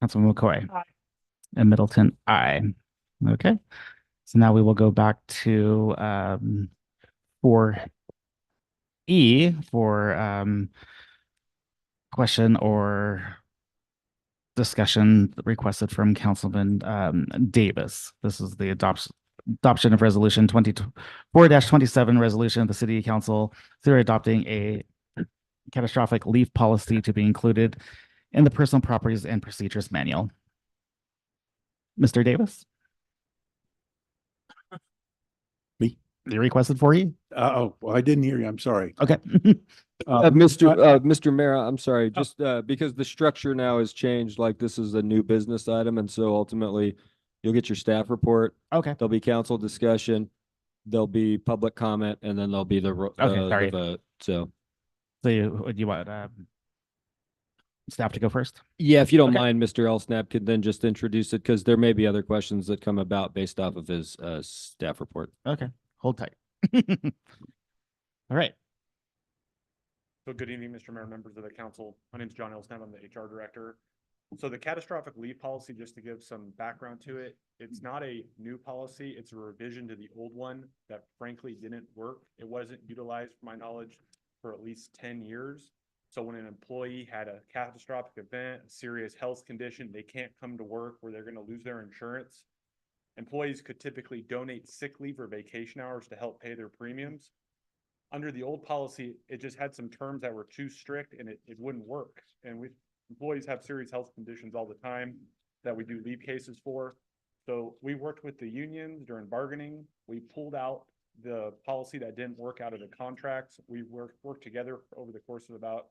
Councilman McCoy. Aye. And Middleton, aye. Okay. So now we will go back to 4E for question or discussion requested from Councilman Davis. This is the adoption of resolution 24-27 resolution of the City Council. They're adopting a catastrophic leave policy to be included in the personal properties and procedures manual. Mr. Davis? Me? You requested 4E? Oh, well, I didn't hear you. I'm sorry. Okay. Mr. Mayor, I'm sorry, just because the structure now has changed, like this is a new business item, and so ultimately you'll get your staff report, Okay. there'll be council discussion, there'll be public comment, and then there'll be the sorry. vote. So So you want staff to go first? yeah, if you don't Okay. mind, Mr. Elsnap could then just introduce it because there may be other questions that come about based off of his staff report. Okay. Hold tight. All right. So good evening, Mr. Mayor, members of the council. My name is John Elsnab. I'm the HR director. So the catastrophic leave policy, just to give some background to it, it's not a new policy. It's a revision to the old one that frankly didn't work. It wasn't utilized, from my knowledge, for at least 10 years. So when an employee had a catastrophic event, a serious health condition, they can't come to work where they're going to lose their insurance. Employees could typically donate sick leave or vacation hours to help pay their premiums. Under the old policy, it just had some terms that were too strict and it wouldn't work. And employees have serious health conditions all the time that we do leave cases for. So we worked with the unions during bargaining. We pulled out the policy that didn't work out of the contracts. We worked together over the course of about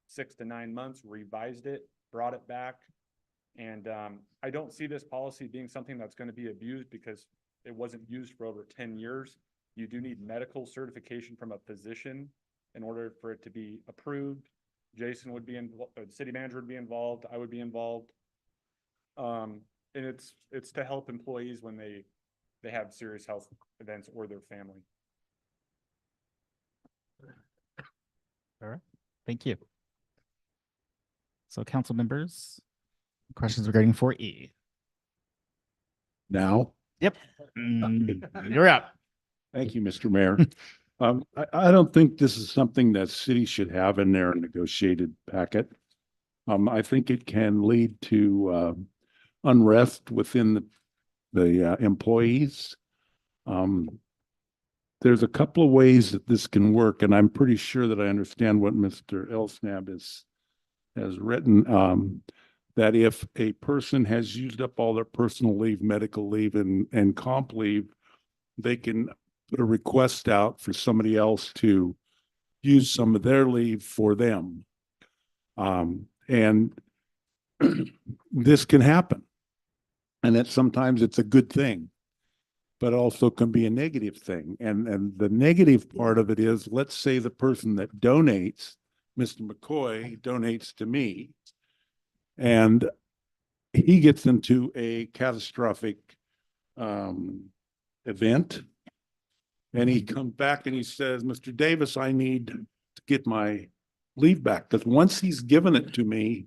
6 to 9 months, revised it, brought it back. And I don't see this policy being something that's going to be abused because it wasn't used for over 10 years. You do need medical certification from a physician in order for it to be approved. Jason would be involved, the city manager would be involved, I would be involved. And it's to help employees when they have serious health events or their family. All right. Thank you. So council members, questions regarding 4E? Now, Yep. You're up. thank you, Mr. Mayor. I don't think this is something that cities should have in their negotiated packet. I think it can lead to unrest within the employees. There's a couple of ways that this can work, and I'm pretty sure that I understand what Mr. Elsnab has written. That if a person has used up all their personal leave, medical leave, and comp leave, they can put a request out for somebody else to use some of their leave for them. And this can happen. And sometimes it's a good thing, but also can be a negative thing. And the negative part of it is, let's say the person that donates, Mr. McCoy, donates to me, and he gets into a catastrophic event, and he comes back and he says, Mr. Davis, I need to get my leave back, because once he's given it to me,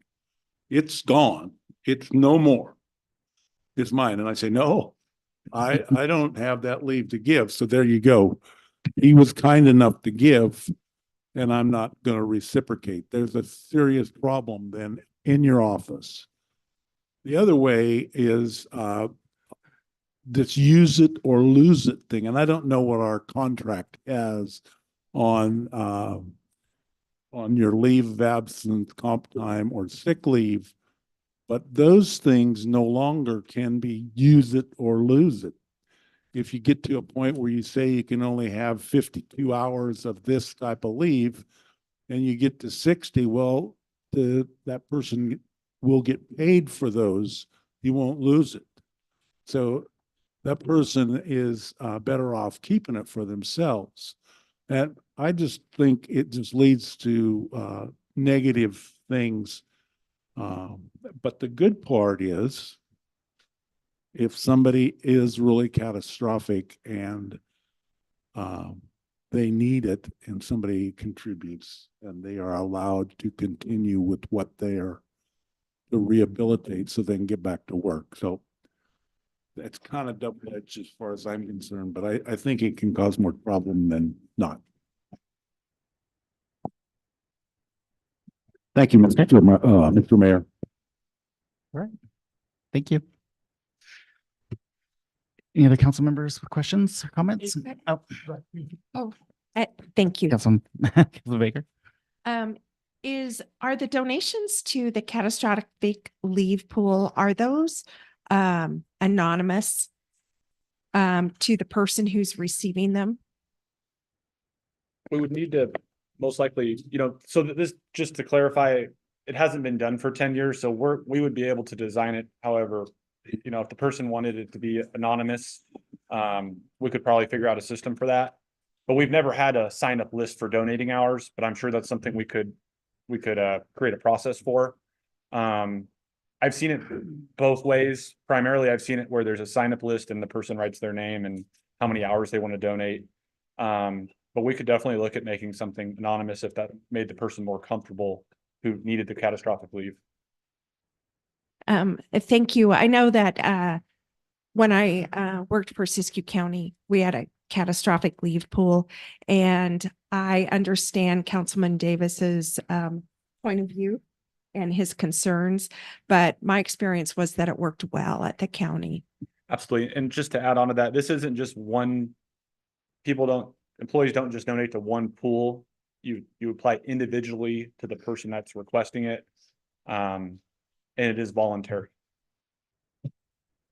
it's gone. It's no more. It's mine. And I say, no, I don't have that leave to give. So there you go. He was kind enough to give, and I'm not going to reciprocate. There's a serious problem then in your office. The other way is this use it or lose it thing. And I don't know what our contract has on your leave of absence, comp time, or sick leave, but those things no longer can be use it or lose it. If you get to a point where you say you can only have 52 hours of this type of leave and you get to 60, well, that person will get paid for those. You won't lose it. So that person is better off keeping it for themselves. And I just think it just leads to negative things. But the good part is, if somebody is really catastrophic and they need it and somebody contributes, and they are allowed to continue with what they're to rehabilitate so they can get back to work. So it's kind of double-edged as far as I'm concerned, but I think it can cause more problem than not. Thank you, Mr. Mayor. All right. Thank you. Any other council members with questions or comments? Oh, Oh, thank you. Councilman Baker. Are the donations to the catastrophic leave pool, are those anonymous to the person who's receiving them? We would need to most likely, so that this, just to clarify, it hasn't been done for 10 years, so we would be able to design it. However, if the person wanted it to be anonymous, we could probably figure out a system for that. But we've never had a sign up list for donating hours, but I'm sure that's something we could create a process for. I've seen it both ways. Primarily, I've seen it where there's a sign up list and the person writes their name and how many hours they want to donate. But we could definitely look at making something anonymous if that made the person more comfortable who needed the catastrophic leave. Thank you. I know that when I worked for Siskiyou County, we had a catastrophic leave pool, and I understand Councilman Davis's point of view and his concerns, but my experience was that it worked well at the county. Absolutely. And just to add on to that, this isn't just one, employees don't just donate to one pool. You apply individually to the person that's requesting it. And it is voluntary.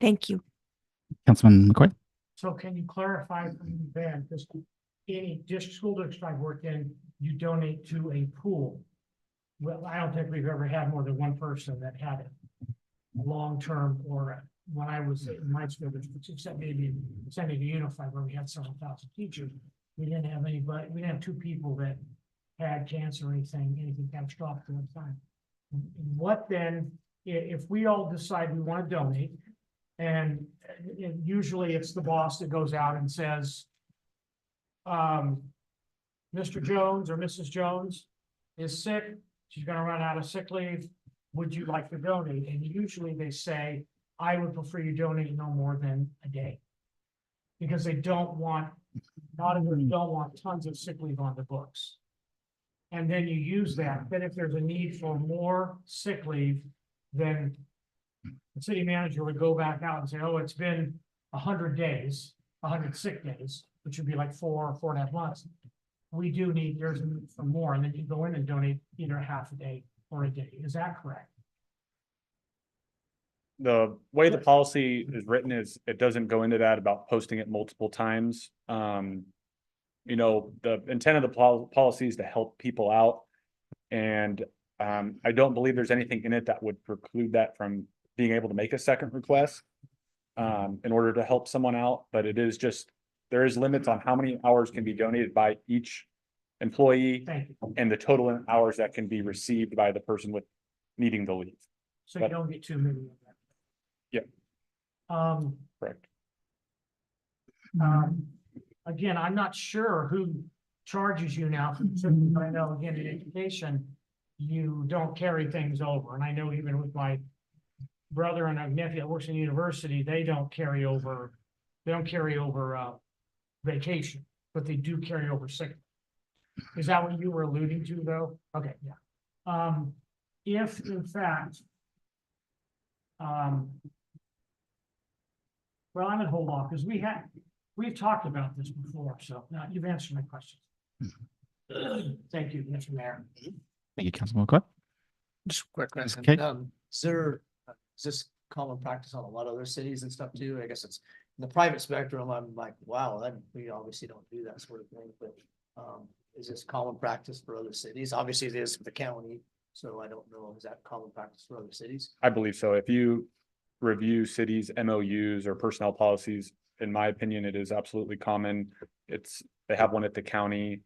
Thank you. Councilman McCoy. So can you clarify from the ban, because any school district I've worked in, you donate to a pool. Well, I don't think we've ever had more than one person that had it long-term, or when I was in my school district, except maybe in San Diego Unified, where we had several thousand teachers, we didn't have anybody, we didn't have two people that had cancer or anything catastrophic at one time. What then, if we all decide we want to donate, and usually it's the boss that goes out and says, Mr. Jones or Mrs. Jones is sick, she's gonna run out of sick leave, would you like to donate? And usually they say, I would prefer you donate no more than a day. Because they don't want, don't want tons of sick leave on the books. And then you use that, then if there's a need for more sick leave, then the city manager would go back out and say, oh, it's been 100 days, 100 sick days, which would be like 4.5 months. We do need, there's a need for more, and then you go in and donate either half a day or a day. Is that correct? The way the policy is written is it doesn't go into that about posting it multiple times. The intent of the policy is to help people out. And I don't believe there's anything in it that would preclude that from being able to make a second request in order to help someone out. But it is just, there is limits on how many hours can be donated by each employee and the total hours that can be received by the person with needing the leave. So you don't get too many of that. Yeah. Correct. Again, I'm not sure who charges you now, but I know again, in education, you don't carry things over. And I know even with my brother and a nephew that works in university, they don't carry over vacation, but they do carry over sick. Is that what you were alluding to though? Okay, yeah. If in fact, well, I'm gonna hold off because we've talked about this before, so now you've answered my question. Thank you, Mr. Mayor. Thank you, Councilman McCoy. Just a quick question. Okay. Is this common practice on a lot of other cities and stuff too? I guess it's in the private spectrum. I'm like, wow, we obviously don't do that sort of thing, but is this common practice for other cities? Obviously it is for the county, so I don't know. Is that common practice for other cities? I believe so. If you review cities' MOUs or personnel policies, in my opinion, it is absolutely common. They have one at the county.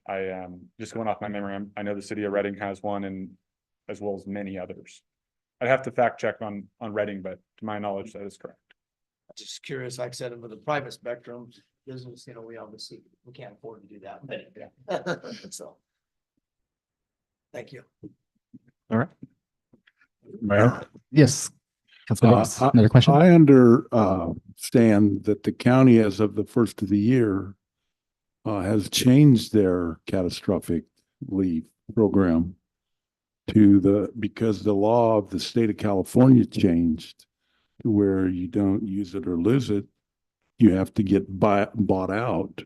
I just going off my memory, I know the city of Reading has one, and as well as many others. I'd have to fact check on Reading, but to my knowledge, that is correct. Just curious, like I said, for the private spectrum business, we obviously, we can't afford to do that, but yeah. So. Thank you. All right. Mayor? Yes. Councilman Davis, I- another question? I understand that the county, as of the first of the year, has changed their catastrophic leave program because the law of the state of California changed to where you don't use it or lose it. You have to get bought out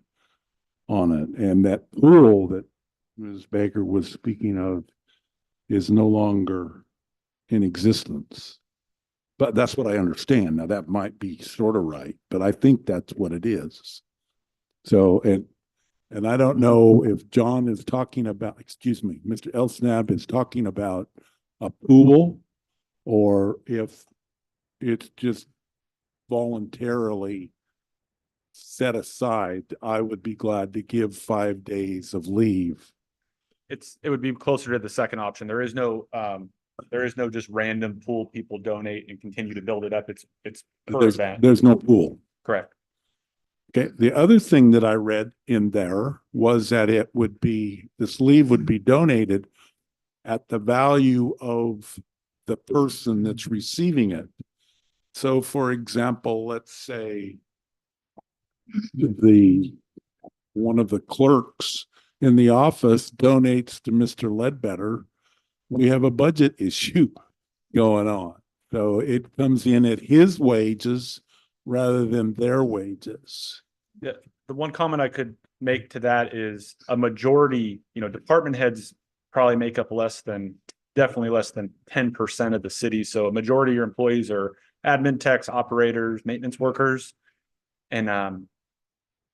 on it. And that pool that Ms. Baker was speaking of is no longer in existence. But that's what I understand. Now, that might be sort of right, but I think that's what it is. So, and I don't know if John is talking about, excuse me, Mr. Elsnab is talking about a pool, or if it's just voluntarily set aside. I would be glad to give 5 days of leave. It would be closer to the second option. There is no just random pool people donate and continue to build it up. It's per event. There's no pool. Correct. Okay. The other thing that I read in there was that this leave would be donated at the value of the person that's receiving it. So for example, let's say one of the clerks in the office donates to Mr. Ledbetter. We have a budget issue going on. So it comes in at his wages rather than their wages. Yeah, the one comment I could make to that is a majority, department heads probably make up definitely less than 10% of the city. So a majority of your employees are admin techs, operators, maintenance workers. And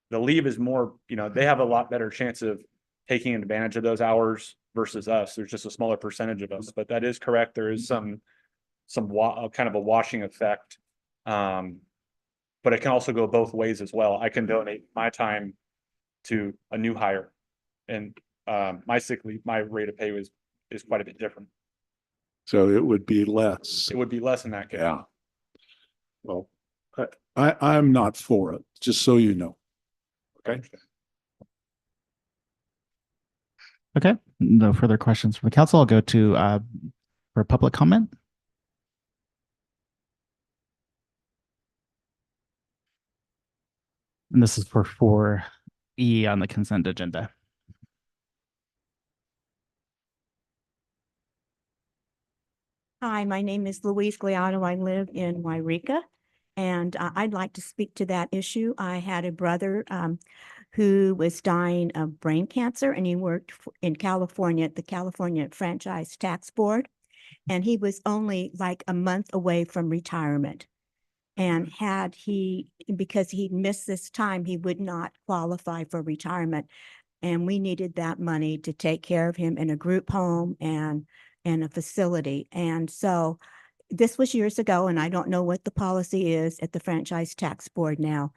the leave is more, they have a lot better chance of taking advantage of those hours versus us. There's just a smaller percentage of us, but that is correct. There is some kind of a washing effect. But it can also go both ways as well. I can donate my time to a new hire, and my sick leave, my rate of pay is quite a bit different. So it would be less. It would be less in that case. Yeah. Well, I'm not for it, just so you know. Okay. Okay, no further questions from the council. I'll go to for public comment. And this is for 4E on the consent agenda. Hi, my name is Louise Gliano. I live in Wairika, and I'd like to speak to that issue. I had a brother who was dying of brain cancer, and he worked in California at the California Franchise Tax Board, and he was only like a month away from retirement. And because he'd missed this time, he would not qualify for retirement. And we needed that money to take care of him in a group home and a facility. And so this was years ago, and I don't know what the policy is at the Franchise Tax Board now.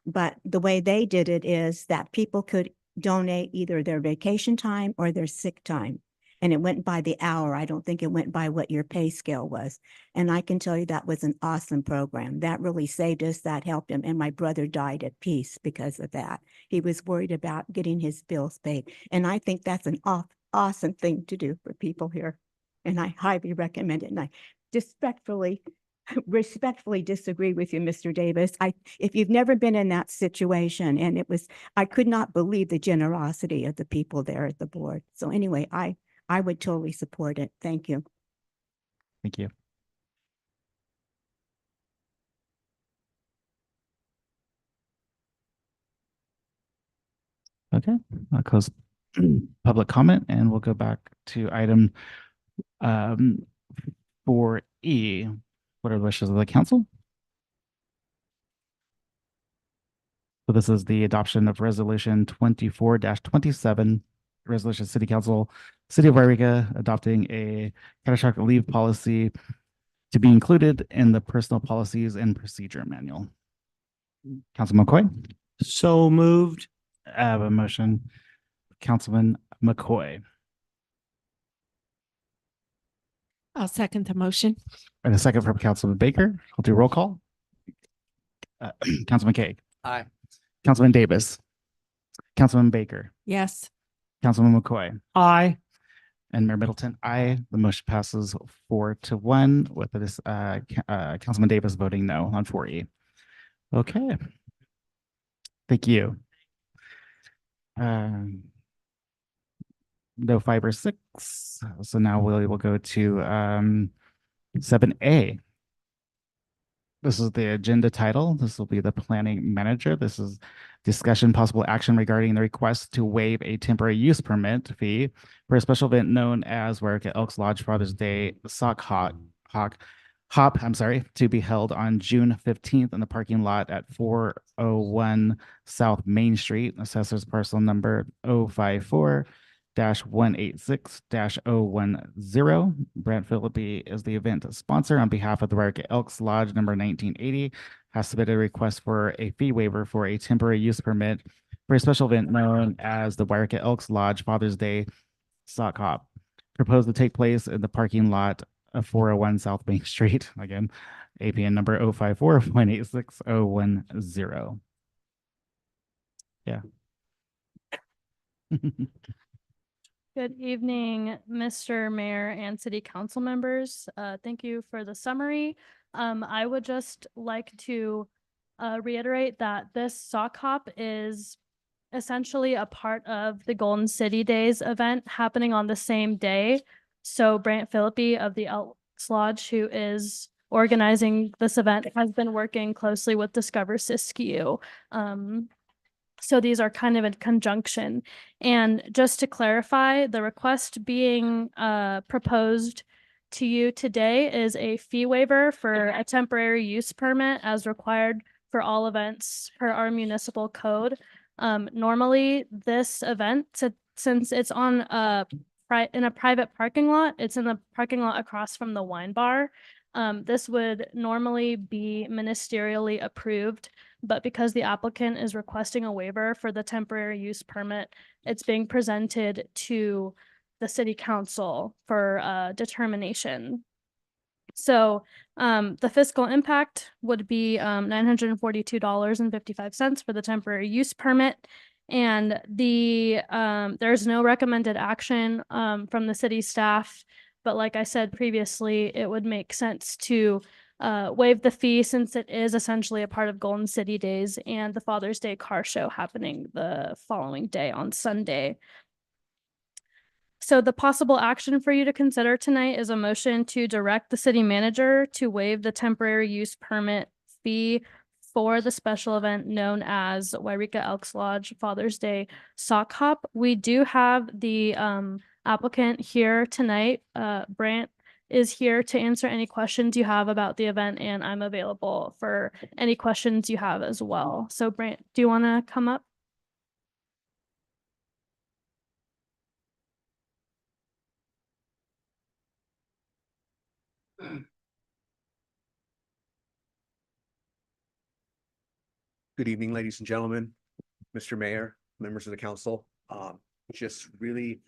But the way they did it is that people could donate either their vacation time or their sick time. And it went by the hour. I don't think it went by what your pay scale was. And I can tell you that was an awesome program. That really saved us. That helped him. And my brother died at peace because of that. He was worried about getting his bills paid. And I think that's an awesome thing to do for people here. And I highly recommend it. And I respectfully disagree with you, Mr. Davis. If you've never been in that situation, and I could not believe the generosity of the people there at the board. So anyway, I would totally support it. Thank you. Thank you. Okay, I'll close public comment and we'll go back to item 4E. What are the wishes of the council? So this is the adoption of resolution 24-27, resolution City Council, City of Wairika, adopting a catastrophic leave policy to be included in the personal policies and procedure manual. Councilman McCoy? So moved. I have a motion. Councilman McCoy. I'll second the motion. And a second from Councilman Baker. I'll do roll call. Councilman Kaye. Aye. Councilman Davis. Councilman Baker. Yes. Councilman McCoy. Aye. And Mayor Middleton, aye. The motion passes 4-1 with this Councilman Davis voting no on 4E. Okay. Thank you. No 5 or 6. So now we will go to 7A. This is the agenda title. This will be the planning manager. This is discussion possible action regarding the request to waive a temporary use permit fee for a special event known as Work at Elks Lodge Father's Day Sock Hop, to be held on June 15th in the parking lot at 401 South Main Street. Assessor's parcel number 054-186-010. Brant Philippi is the event sponsor on behalf of the Work at Elks Lodge number 1980. Has submitted a request for a fee waiver for a temporary use permit for a special event known as the Work at Elks Lodge Father's Day Sock Hop. Proposed to take place in the parking lot of 401 South Main Street. Again, APN number 054-186-010. Yeah. Good evening, Mr. Mayor and City Council members. Thank you for the summary. I would just like to reiterate that this sock hop is essentially a part of the Golden City Days event happening on the same day. So Brant Philippi of the Elks Lodge, who is organizing this event, has been working closely with Discover Siskiyou. So these are kind of in conjunction. And just to clarify, the request being proposed to you today is a fee waiver for a temporary use permit as required for all events per our municipal code. Normally, this event, since it's on in a private parking lot, it's in the parking lot across from the wine bar. This would normally be ministerially approved, but because the applicant is requesting a waiver for the temporary use permit, it's being presented to the city council for determination. So the fiscal impact would be $942.55 for the temporary use permit. And there's no recommended action from the city staff. But like I said previously, it would make sense to waive the fee since it is essentially a part of Golden City Days and the Father's Day car show happening the following day on Sunday. So the possible action for you to consider tonight is a motion to direct the city manager to waive the temporary use permit fee for the special event known as Wairika Elks Lodge Father's Day Sock Hop. We do have the applicant here tonight. Brant is here to answer any questions you have about the event, and I'm available for any questions you have as well. So Brant, do you want to come up? Good evening, ladies and gentlemen, Mr. Mayor, members of the council. Just really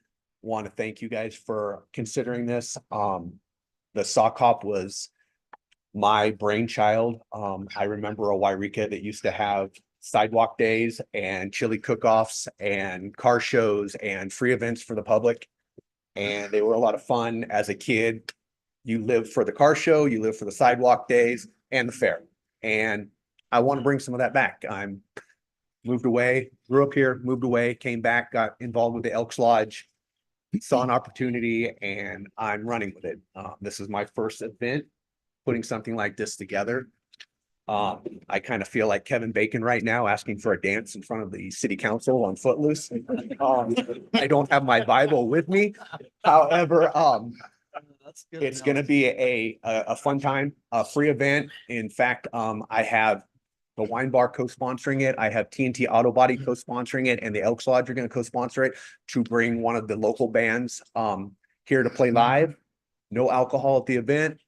want to thank you guys for considering this. The sock hop was my brainchild. I remember a Wairika that used to have sidewalk days and chili cook-offs and car shows and free events for the public. And they were a lot of fun as a kid. You live for the car show, you live for the sidewalk days and the fair. And I want to bring some of that back. I'm moved away, grew up here, moved away, came back, got involved with the Elks Lodge, saw an opportunity, and I'm running with it. This is my first event putting something like this together. I kind of feel like Kevin Bacon right now asking for a dance in front of the city council on Footloose. I don't have my Bible with me. However, it's going to be a fun time, a free event. In fact, I have the wine bar co-sponsoring it. I have TNT Auto Body co-sponsoring it, and the Elks Lodge are going to co-sponsor it to bring one of the local bands here to play live. No alcohol at the event.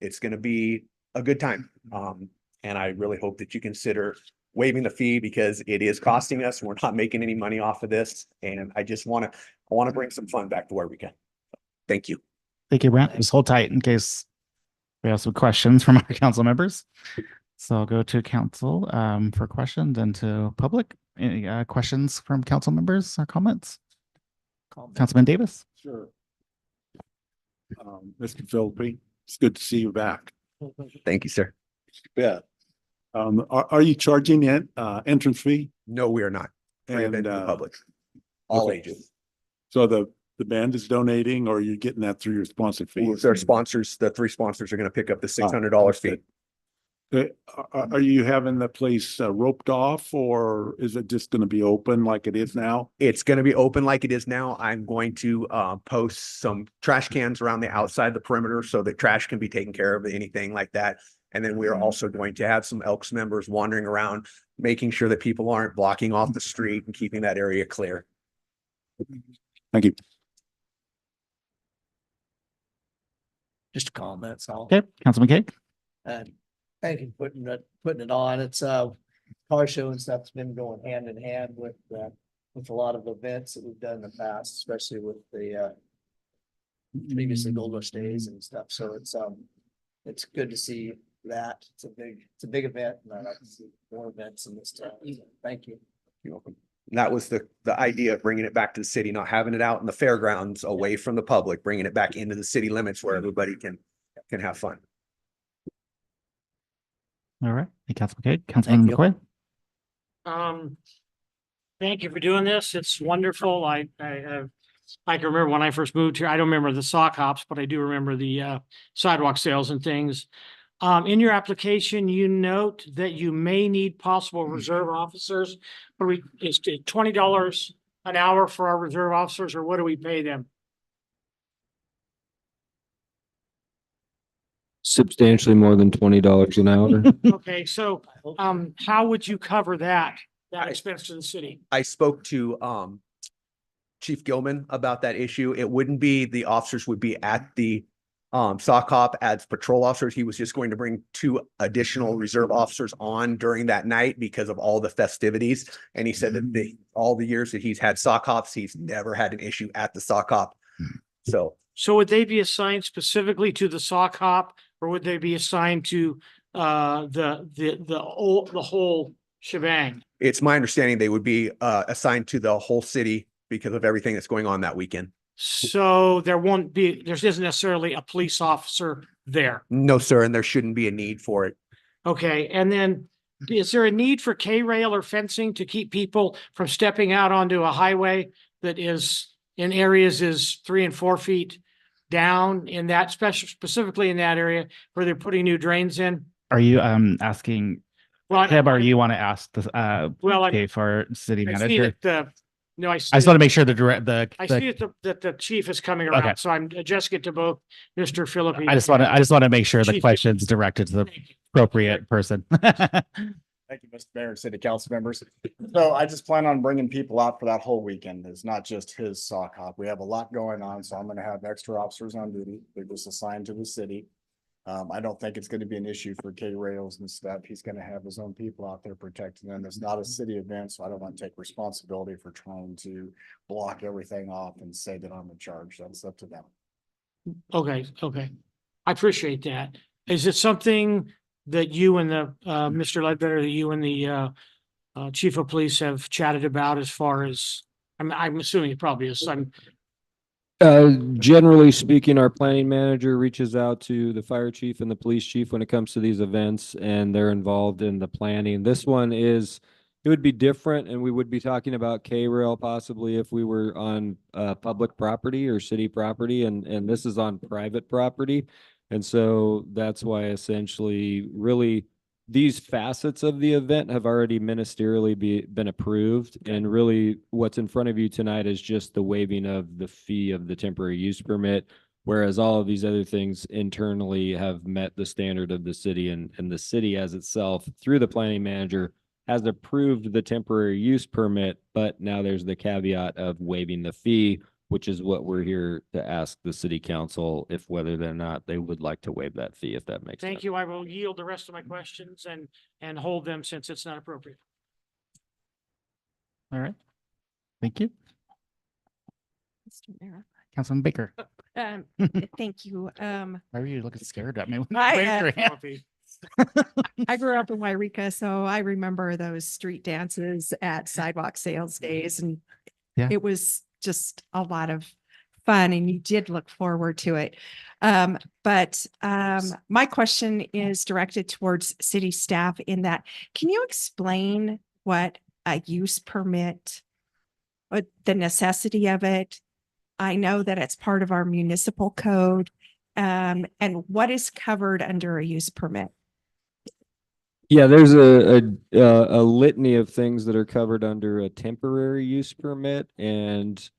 It's going to be a good time. And I really hope that you consider waiving the fee because it is costing us. We're not making any money off of this. And I just want to bring some fun back to where we can. Thank you. Thank you, Brent. Just hold tight in case we have some questions from our council members. So I'll go to council for questions and to public. Any questions from council members or comments? Councilman Davis? Sure. Mr. Philippi, it's good to see you back. Thank you, sir. Yeah. Are you charging the entrance fee? No, we are not. Free event to the public. All okay. ages. So the band is donating, or you're getting that through your sponsor fees? Their sponsors, the 3 sponsors are going to pick up the $600 fee. Are you having the place roped off, or is it just going to be open like it is now? It's going to be open like it is now. I'm going to post some trash cans around the outside the perimeter so that trash can be taken care of, anything like that. And then we are also going to have some Elks members wandering around, making sure that people aren't blocking off the street and keeping that area clear. Thank you. Just a comment, that's all. Okay, Councilman Kate. And thank you for putting it on. It's car show and stuff's been going hand in hand with a lot of events that we've done in the past, especially with the previously Gold Rush days and stuff. So it's good to see that. It's a big event, and I like to see more events in this town. So thank you. You're welcome. And that was the idea of bringing it back to the city, not having it out in the fairgrounds away from the public, bringing it back into the city limits where everybody can have fun. All right. Hey, Councilman Kate. Councilman McCoy. Thank you for doing this. It's wonderful. I can remember when I first moved here. I don't remember the sock hops, but I do remember the sidewalk sales and things. In your application, you note that you may need possible reserve officers. But is it $20 an hour for our reserve officers, or what do we pay them? Substantially more than $20 an hour. Okay, so how would you cover that expense to the city? I spoke to Chief Gilman about that issue. It wouldn't be, the officers would be at the sock hop as patrol officers. He was just going to bring 2 additional reserve officers on during that night because of all the festivities. And he said that all the years that he's had sock hops, he's never had an issue at the sock hop. So would they be assigned specifically to the sock hop, or would they be assigned to the whole shebang? it's my understanding they would be assigned to the whole city because of everything that's going on that weekend. So there isn't necessarily a police officer there. No, sir, and there shouldn't be a need for it. Okay, and then is there a need for K-rail or fencing to keep people from stepping out onto a highway that is in areas is 3 and 4 feet down in that specifically in that area where they're putting new drains in? Are you asking him, or you want to ask the for city manager? I just want to make sure I see that the chief is coming around, Okay. so I'm addressing it to both Mr. Philippi. I just want to make sure the Chief- question's directed to the appropriate person. Thank you, Mr. Mayor, city council members. So I just plan on bringing people out for that whole weekend. It's not just his sock hop. We have a lot going on, so I'm gonna have extra officers on duty. They're just assigned to the city. I don't think it's gonna be an issue for K-rails and stuff. He's gonna have his own people out there protecting them. It's not a city event, so I don't want to take responsibility for trying to block everything off and say that I'm in charge. That's up to them. Okay. I appreciate that. Is it something that you and the Mr. Ledbetter, that you and the chief of police have chatted about as far as, I'm assuming it probably is. Generally speaking, our planning manager reaches out to the fire chief and the police chief when it comes to these events, and they're involved in the planning. This one it would be different, and we would be talking about K-rail possibly if we were on public property or city property, and this is on private property. And so that's why essentially really these facets of the event have already ministerially been approved. And really what's in front of you tonight is just the waiving of the fee of the temporary use permit, whereas all of these other things internally have met the standard of the city, and the city as itself through the planning manager has approved the temporary use permit, but now there's the caveat of waiving the fee, which is what we're here to ask the city council if whether or not they would like to waive that fee, if that makes sense. Thank you. I will yield the rest of my questions and hold them since it's not appropriate. All right. Thank you. Mr. Mayor. Councilman Baker. Thank you. Why are you looking scared at me? I grew up in Wairika, so I remember those street dances at sidewalk sales days, and Yeah. it was just a lot of fun and you did look forward to it. But my question is directed towards city staff in that, can you explain what a use permit, what the necessity of it? I know that it's part of our municipal code. And what is covered under a use permit? Yeah, there's a litany of things that are covered under a temporary use permit, and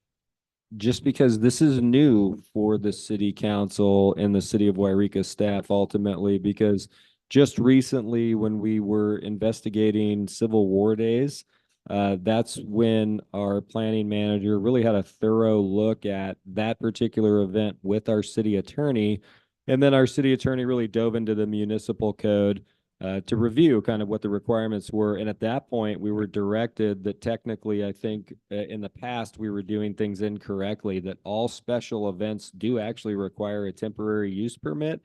just because this is new for the city council and the city of Wairika staff ultimately, because just recently when we were investigating Civil War days, that's when our planning manager really had a thorough look at that particular event with our city attorney. And then our city attorney really dove into the municipal code to review kind of what the requirements were. And at that point, we were directed that technically, I think in the past, we were doing things incorrectly, that all special events do actually require a temporary use permit.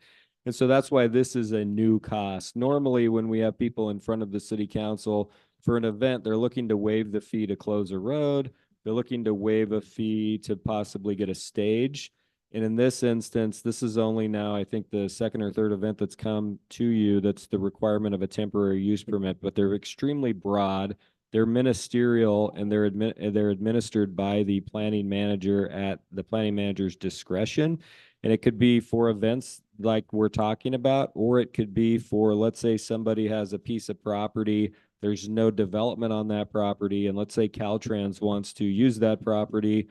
And so that's why this is a new cost. Normally, when we have people in front of the city council for an event, they're looking to waive the fee to close a road. They're looking to waive a fee to possibly get a stage. And in this instance, this is only now, I think, the second or third event that's come to you that's the requirement of a temporary use permit, but they're extremely broad. They're ministerial and they're administered by the planning manager at the planning manager's discretion. And it could be for events like we're talking about, or it could be for, let's say somebody has a piece of property, there's no development on that property, and let's say Caltrans wants to use that property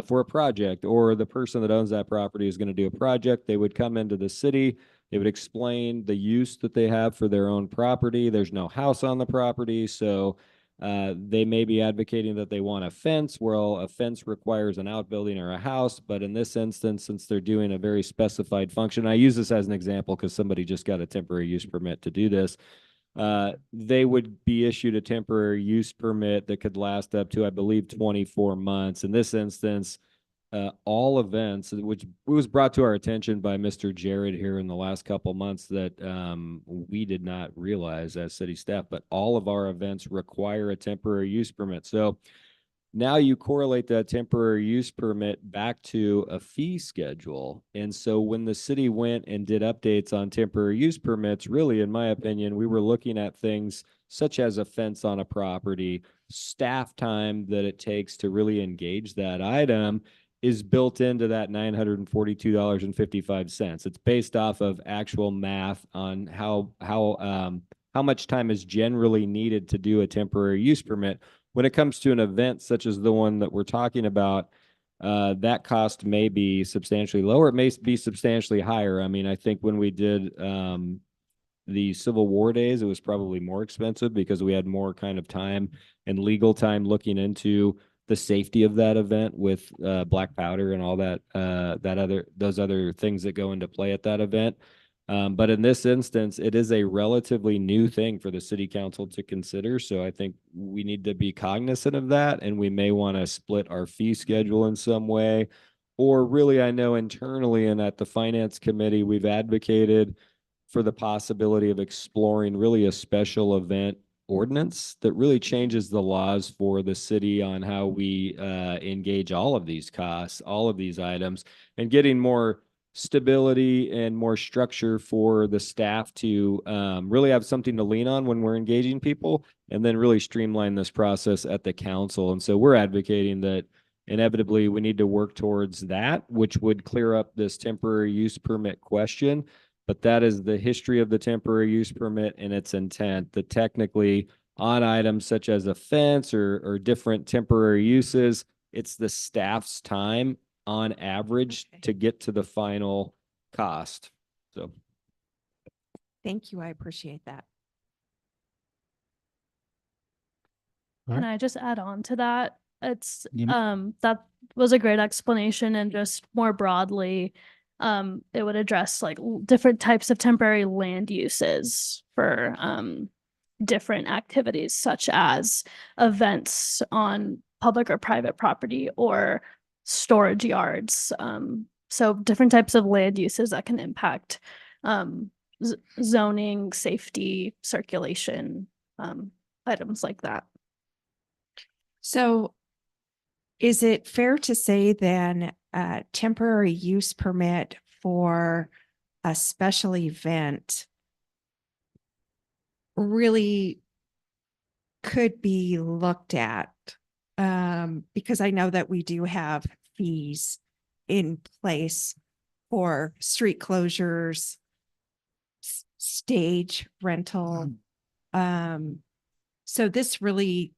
for a project, or the person that owns that property is going to do a project. They would come into the city, they would explain the use that they have for their own property. There's no house on the property, so they may be advocating that they want a fence. Well, a fence requires an outbuilding or a house, but in this instance, since they're doing a very specified function, I use this as an example because somebody just got a temporary use permit to do this. They would be issued a temporary use permit that could last up to, I believe, 24 months. In this instance, all events, which was brought to our attention by Mr. Jared here in the last couple months that we did not realize as city staff, but all of our events require a temporary use permit. So now you correlate that temporary use permit back to a fee schedule. And so when the city went and did updates on temporary use permits, really, in my opinion, we were looking at things such as a fence on a property, staff time that it takes to really engage that item is built into that $942.55. It's based off of actual math on how much time is generally needed to do a temporary use permit. When it comes to an event such as the one that we're talking about, that cost may be substantially lower. It may be substantially higher. I mean, I think when we did the Civil War days, it was probably more expensive because we had more kind of time and legal time looking into the safety of that event with black powder and all that, those other things that go into play at that event. But in this instance, it is a relatively new thing for the city council to consider. So I think we need to be cognizant of that, and we may want to split our fee schedule in some way. Or really, I know internally and at the finance committee, we've advocated for the possibility of exploring really a special event ordinance that really changes the laws for the city on how we engage all of these costs, all of these items, and getting more stability and more structure for the staff to really have something to lean on when we're engaging people, and then really streamline this process at the council. And so we're advocating that inevitably we need to work towards that, which would clear up this temporary use permit question. But that is the history of the temporary use permit and its intent, that technically on items such as a fence or different temporary uses, it's the staff's time on average to get to the final cost. So Thank you. I appreciate that. Can I just add on to that? It's You- that was a great explanation, and just more broadly, it would address like different types of temporary land uses for different activities such as events on public or private property or storage yards. So different types of land uses that can impact zoning, safety, circulation, items like that. So is it fair to say then temporary use permit for a special event really could be looked at. Because I know that we do have fees in place for street closures, stage rental. So this really,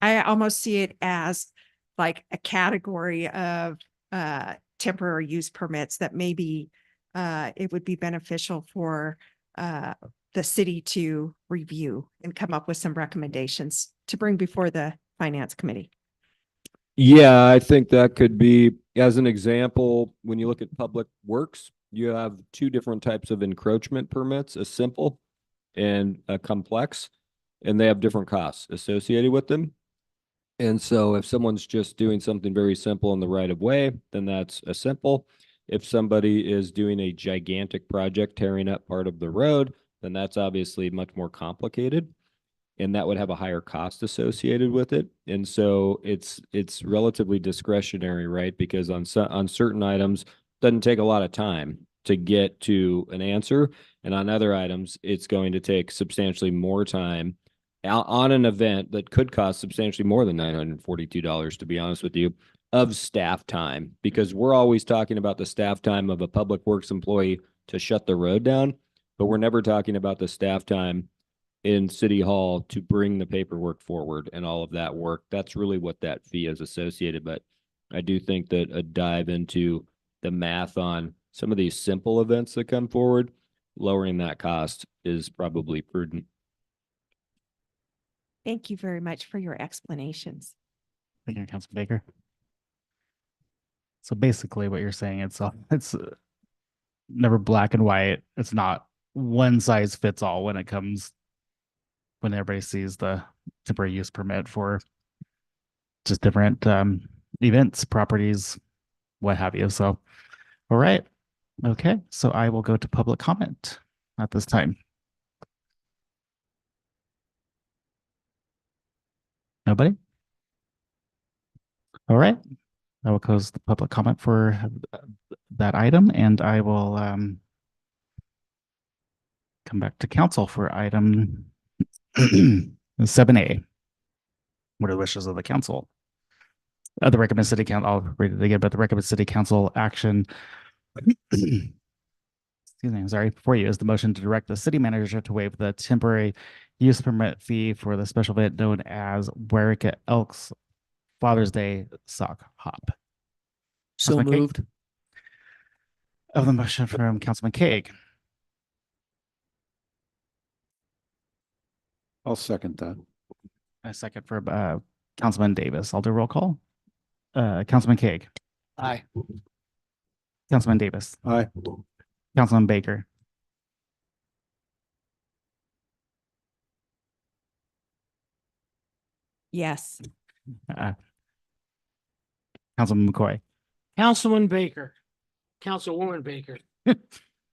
I almost see it as like a category of temporary use permits that maybe it would be beneficial for the city to review and come up with some recommendations to bring before the finance committee. Yeah, I think that could be, as an example, when you look at public works, you have two different types of encroachment permits, a simple and a complex, and they have different costs associated with them. And so if someone's just doing something very simple in the right of way, then that's a simple. If somebody is doing a gigantic project tearing up part of the road, then that's obviously much more complicated, and that would have a higher cost associated with it. And so it's relatively discretionary, right? Because on certain items, it doesn't take a lot of time to get to an answer, and on other items, it's going to take substantially more time on an event that could cost substantially more than $942, to be honest with you, of staff time, because we're always talking about the staff time of a public works employee to shut the road down, but we're never talking about the staff time in City Hall to bring the paperwork forward and all of that work. That's really what that fee is associated. But I do think that a dive into the math on some of these simple events that come forward, lowering that cost is probably prudent. Thank you very much for your explanations. Thank you, Councilman Baker. So basically what you're saying, it's never black and white. It's not one size fits all when when everybody sees the temporary use permit for just different events, properties, what have you. So, all right. Okay. So I will go to public comment at this time. Nobody? All right. I will close the public comment for that item, and I will come back to council for item 7A. What are the wishes of the council? The recommended city council, I'll read it again, but the recommended city council action, excuse me, I'm sorry, before you is the motion to direct the city manager to waive the temporary use permit fee for the special event known as Wairika Elks Father's Day Sock Hop. So Councilman Cake? moved. Of the motion from Councilman Cake. I'll second that. A second for Councilman Davis. I'll do a roll call. Councilman Cake. Aye. Councilman Davis. Aye. Councilman Baker. Yes. Councilman McCoy. Councilman Baker, Councilwoman Baker.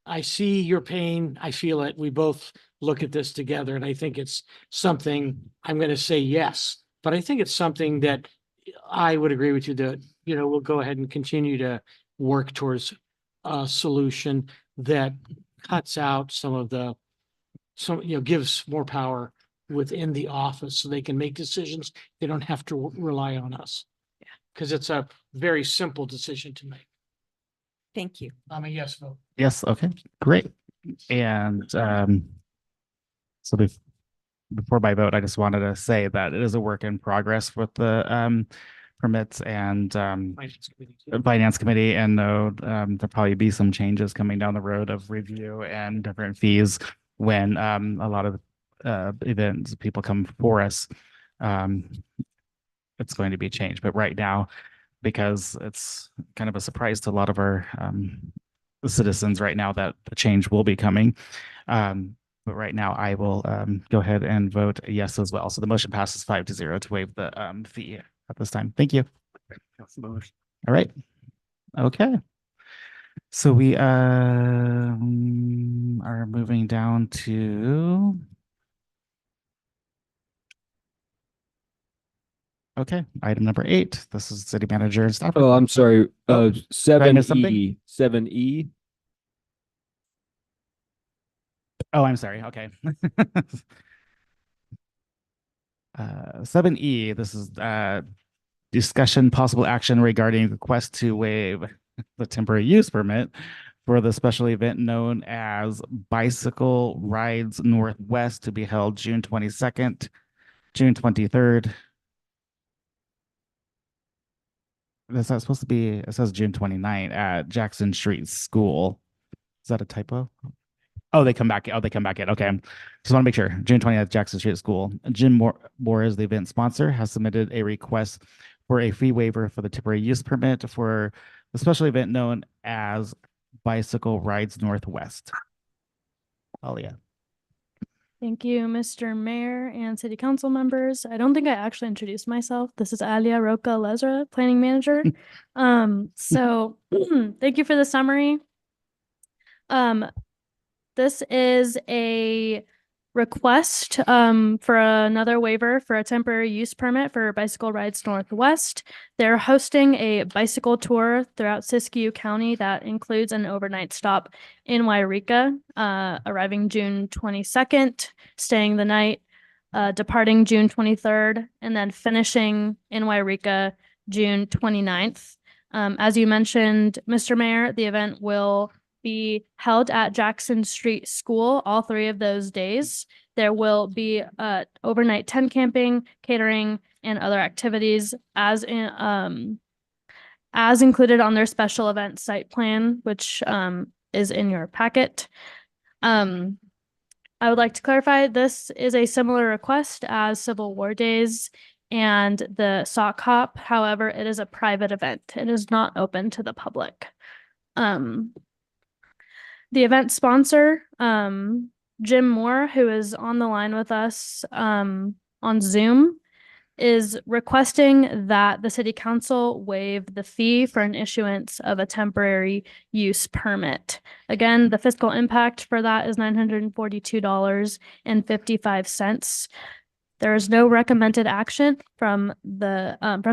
I see your pain. I feel it. We both look at this together, and I think it's something, I'm going to say yes, but I think it's something that I would agree with you that, we'll go ahead and continue to work towards a solution that cuts out gives more power within the office so they can make decisions. They don't have to rely on us. Yeah. Because it's a very simple decision to make. Thank you. I'm a yes vote. Yes. Okay, great. And so before my vote, I just wanted to say that it is a work in progress with the permits and finance committee, and there'll probably be some changes coming down the road of review and different fees when a lot of events people come for us. It's going to be changed, but right now, because it's kind of a surprise to a lot of our citizens right now that the change will be coming. But right now I will go ahead and vote yes as well. So the motion passes 5-0 to waive the fee at this time. Thank you. All right. Okay. So we are moving down to Okay, item number 8. This is city manager and staff. Oh, I'm sorry. Oh, did I Seven miss something? E, 7E. Oh, I'm sorry. Okay. 7E, this is discussion possible action regarding request to waive the temporary use permit for the special event known as Bicycle Rides Northwest to be held June 22nd, June 23rd. That's not supposed to be, it says June 29th at Jackson Street School. Is that a typo? Oh, they come back. Oh, they come back in. Okay. Just want to make sure. June 20th, Jackson Street School. Jim Moore is the event sponsor, has submitted a request for a fee waiver for the temporary use permit for the special event known as Bicycle Rides Northwest. Oh, yeah. Thank you, Mr. Mayor and City Council members. I don't think I actually introduced myself. This is Alia Roca Lezra, Planning Manager. So thank you for the summary. This is a request for another waiver for a temporary use permit for Bicycle Rides Northwest. They're hosting a bicycle tour throughout Siskiyou County that includes an overnight stop in Wairika, arriving June 22nd, staying the night, departing June 23rd, and then finishing in Wairika June 29th. As you mentioned, Mr. Mayor, the event will be held at Jackson Street School all 3 of those days. There will be overnight tent camping, catering, and other activities as included on their special event site plan, which is in your packet. I would like to clarify this is a similar request as Civil War Days and the sock hop. However, it is a private event. It is not open to the public. The event sponsor, Jim Moore, who is on the line with us on Zoom, is requesting that the city council waive the fee for an issuance of a temporary use permit. Again, the fiscal impact for that is $942.55. There is no recommended action from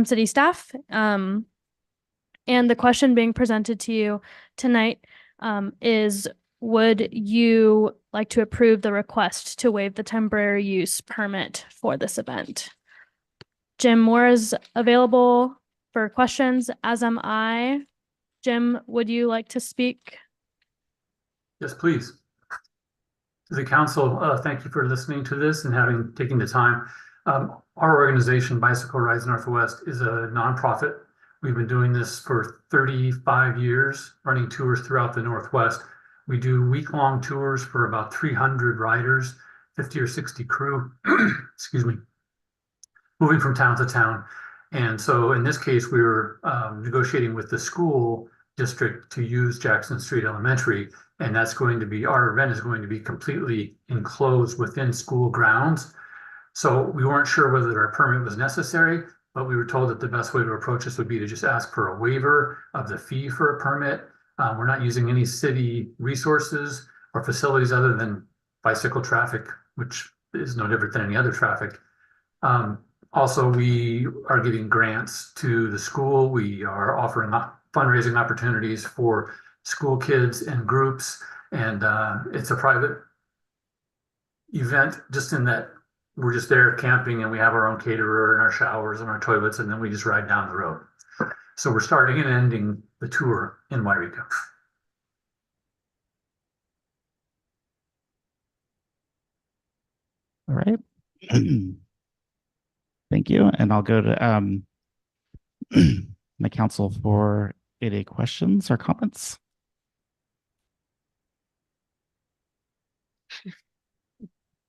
city staff. And the question being presented to you tonight is, would you like to approve the request to waive the temporary use permit for this event? Jim Moore is available for questions, as am I. Jim, would you like to speak? Yes, please. To the council, thank you for listening to this and taking the time. Our organization, Bicycle Rides Northwest, is a nonprofit. We've been doing this for 35 years, running tours throughout the Northwest. We do week-long tours for about 300 riders, 50 or 60 crew, excuse me, moving from town to town. And so in this case, we were negotiating with the school district to use Jackson Street Elementary. And that's going to be, our event is going to be completely enclosed within school grounds. So we weren't sure whether a permit was necessary, but we were told that the best way to approach this would be to just ask for a waiver of the fee for a permit. We're not using any city resources or facilities other than bicycle traffic, which is no different than any other traffic. Also, we are giving grants to the school. We are offering fundraising opportunities for school kids and groups. And it's a private event, just in that we're just there camping and we have our own caterer and our showers and our toilets, and then we just ride down the road. So we're starting and ending the tour in Wairika. All right. Thank you. And I'll go to the council for any questions or comments.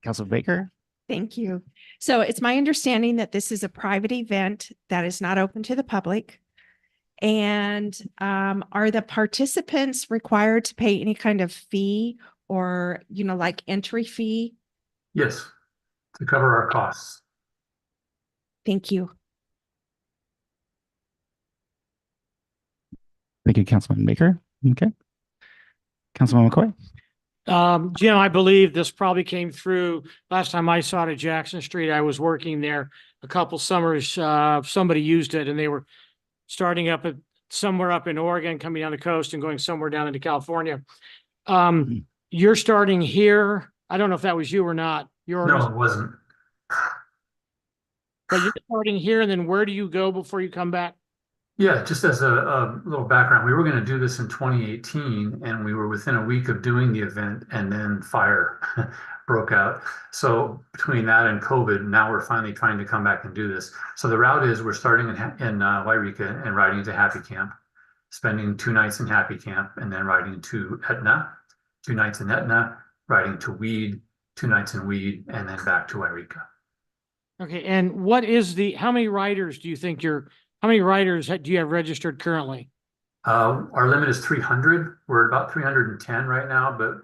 Councilor Baker. Thank you. So it's my understanding that this is a private event that is not open to the public. And are the participants required to pay any kind of fee or, like entry fee? Yes, to cover our costs. Thank you. Thank you, Councilman Baker. Okay. Councilman McCoy. Jim, I believe this probably came through last time I saw it at Jackson Street. I was working there. a couple summers, somebody used it and they were starting up at somewhere up in Oregon, coming down the coast and going somewhere down into California. You're starting here. I don't know if that was you or not. No, it wasn't. But you're starting here, and then where do you go before you come back? Yeah, just as a little background, we were going to do this in 2018 and we were within a week of doing the event and then fire broke out. So between that and COVID, now we're finally trying to come back and do this. So the route is we're starting in Wairika and riding to Happy Camp, spending 2 nights in Happy Camp, and then riding to Etna, 2 nights in Etna, riding to Weed, 2 nights in Weed, and then back to Wairika. Okay, and how many riders do you think how many riders do you have registered currently? Our limit is 300. We're about 310 right now, but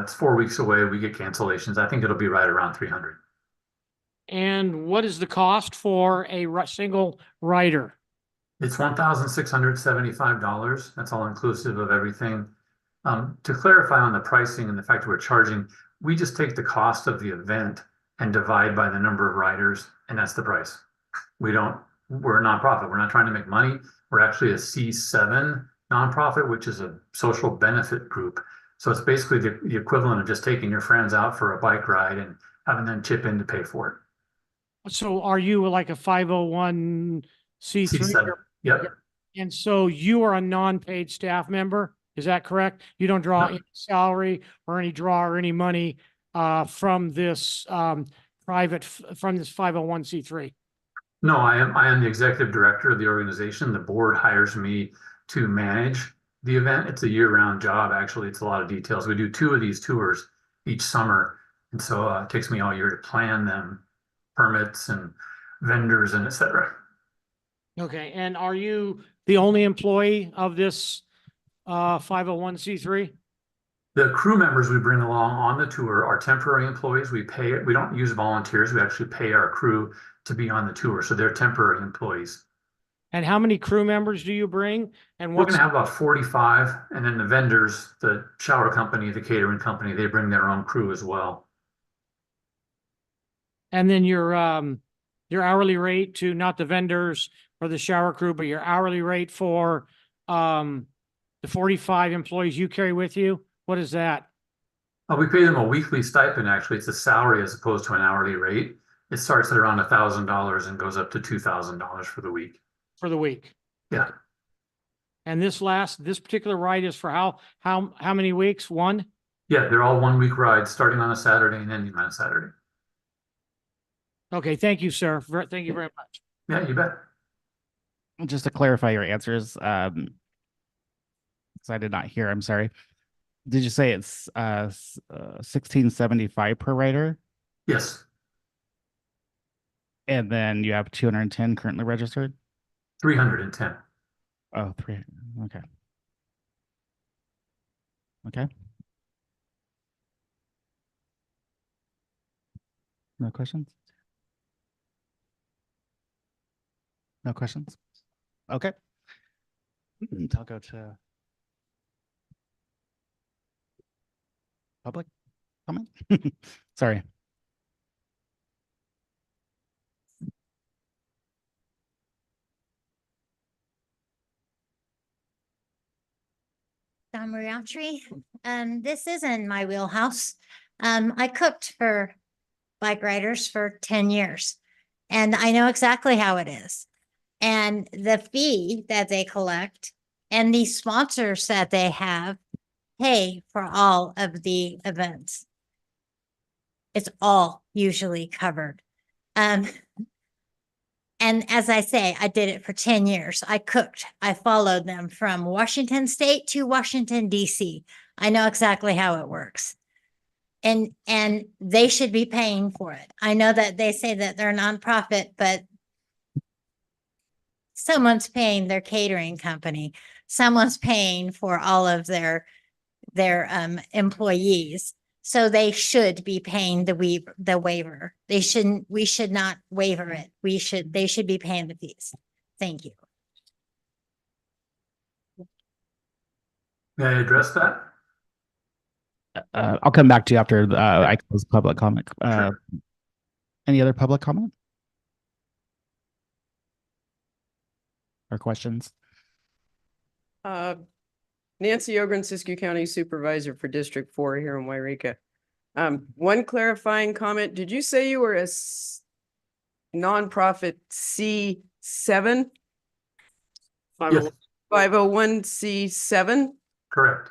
it's 4 weeks away. We get cancellations. I think it'll be right around 300. And what is the cost for a single rider? It's $1,675. That's all inclusive of everything. To clarify on the pricing and the fact that we're charging, we just take the cost of the event and divide by the number of riders, and that's the price. We're a nonprofit. We're not trying to make money. We're actually a C7 nonprofit, which is a social benefit group. So it's basically the equivalent of just taking your friends out for a bike ride and having them chip in to pay for it. So are you like a 501c3? C7. Yep. And so you are a non-paid staff member, is that correct? You don't draw any salary or any money from this from this 501c3? No, I am the executive director of the organization. The board hires me to manage the event. It's a year-round job. Actually, it's a lot of details. We do 2 of these tours each summer. And so it takes me all year to plan them, permits and vendors and et cetera. Okay, and are you the only employee of this 501c3? The crew members we bring along on the tour are temporary employees. We don't use volunteers. We actually pay our crew to be on the tour. So they're temporary employees. And how many crew members do you bring? And we're going to have about 45. And then the vendors, the shower company, the catering company, they bring their own crew as well. And then your hourly rate to not the vendors or the shower crew, but your hourly rate for the 45 employees you carry with you, what is that? We pay them a weekly stipend. Actually, it's a salary as opposed to an hourly rate. It starts at around $1,000 and goes up to $2,000 for the week. For the week. Yeah. And this particular ride is for how many weeks? One? Yeah, they're all 1 week rides, starting on a Saturday and ending on a Saturday. Okay, thank you, sir. Thank you very much. Yeah, you bet. Just to clarify your answers, because I did not hear, I'm sorry. Did you say it's 1675 per rider? Yes. And then you have 210 currently registered? 310. Oh, 3. Okay. Okay. No questions? No questions? Okay. I'll go to public comment. Sorry. Don Mariachi. This is in my wheelhouse. I cooked for bike riders for 10 years, and I know exactly how it is. And the fee that they collect and the sponsors that they have pay for all of the events. It's all usually covered. And as I say, I did it for 10 years. I cooked. I followed them from Washington State to Washington, D.C. I know exactly how it works. And they should be paying for it. I know that they say that they're a nonprofit, but someone's paying their catering company. Someone's paying for all of their employees. So they should be paying the waiver. We should not waiver it. They should be paying the fees. Thank you. May I address that? I'll come back to you after I close public comment. Sure. Any other public comment? or questions? Nancy Ogren, Siskiyou County Supervisor for District 4 here in Wairika. One clarifying comment. Did you say you were a nonprofit C7? 501c7? Correct.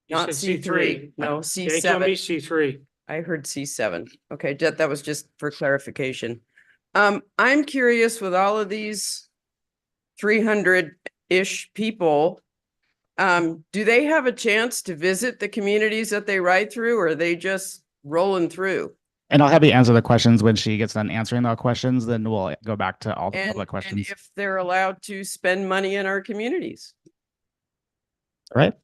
You Not said C3. No, They told me C7. C3. I heard C7. Okay, that was just for clarification. I'm curious with all of these 300-ish people, do they have a chance to visit the communities that they ride through, or are they just rolling through? And I'll have you answer the questions when she gets done answering the questions, then we'll go back to all the public And questions. if they're allowed to spend money in our communities? All right.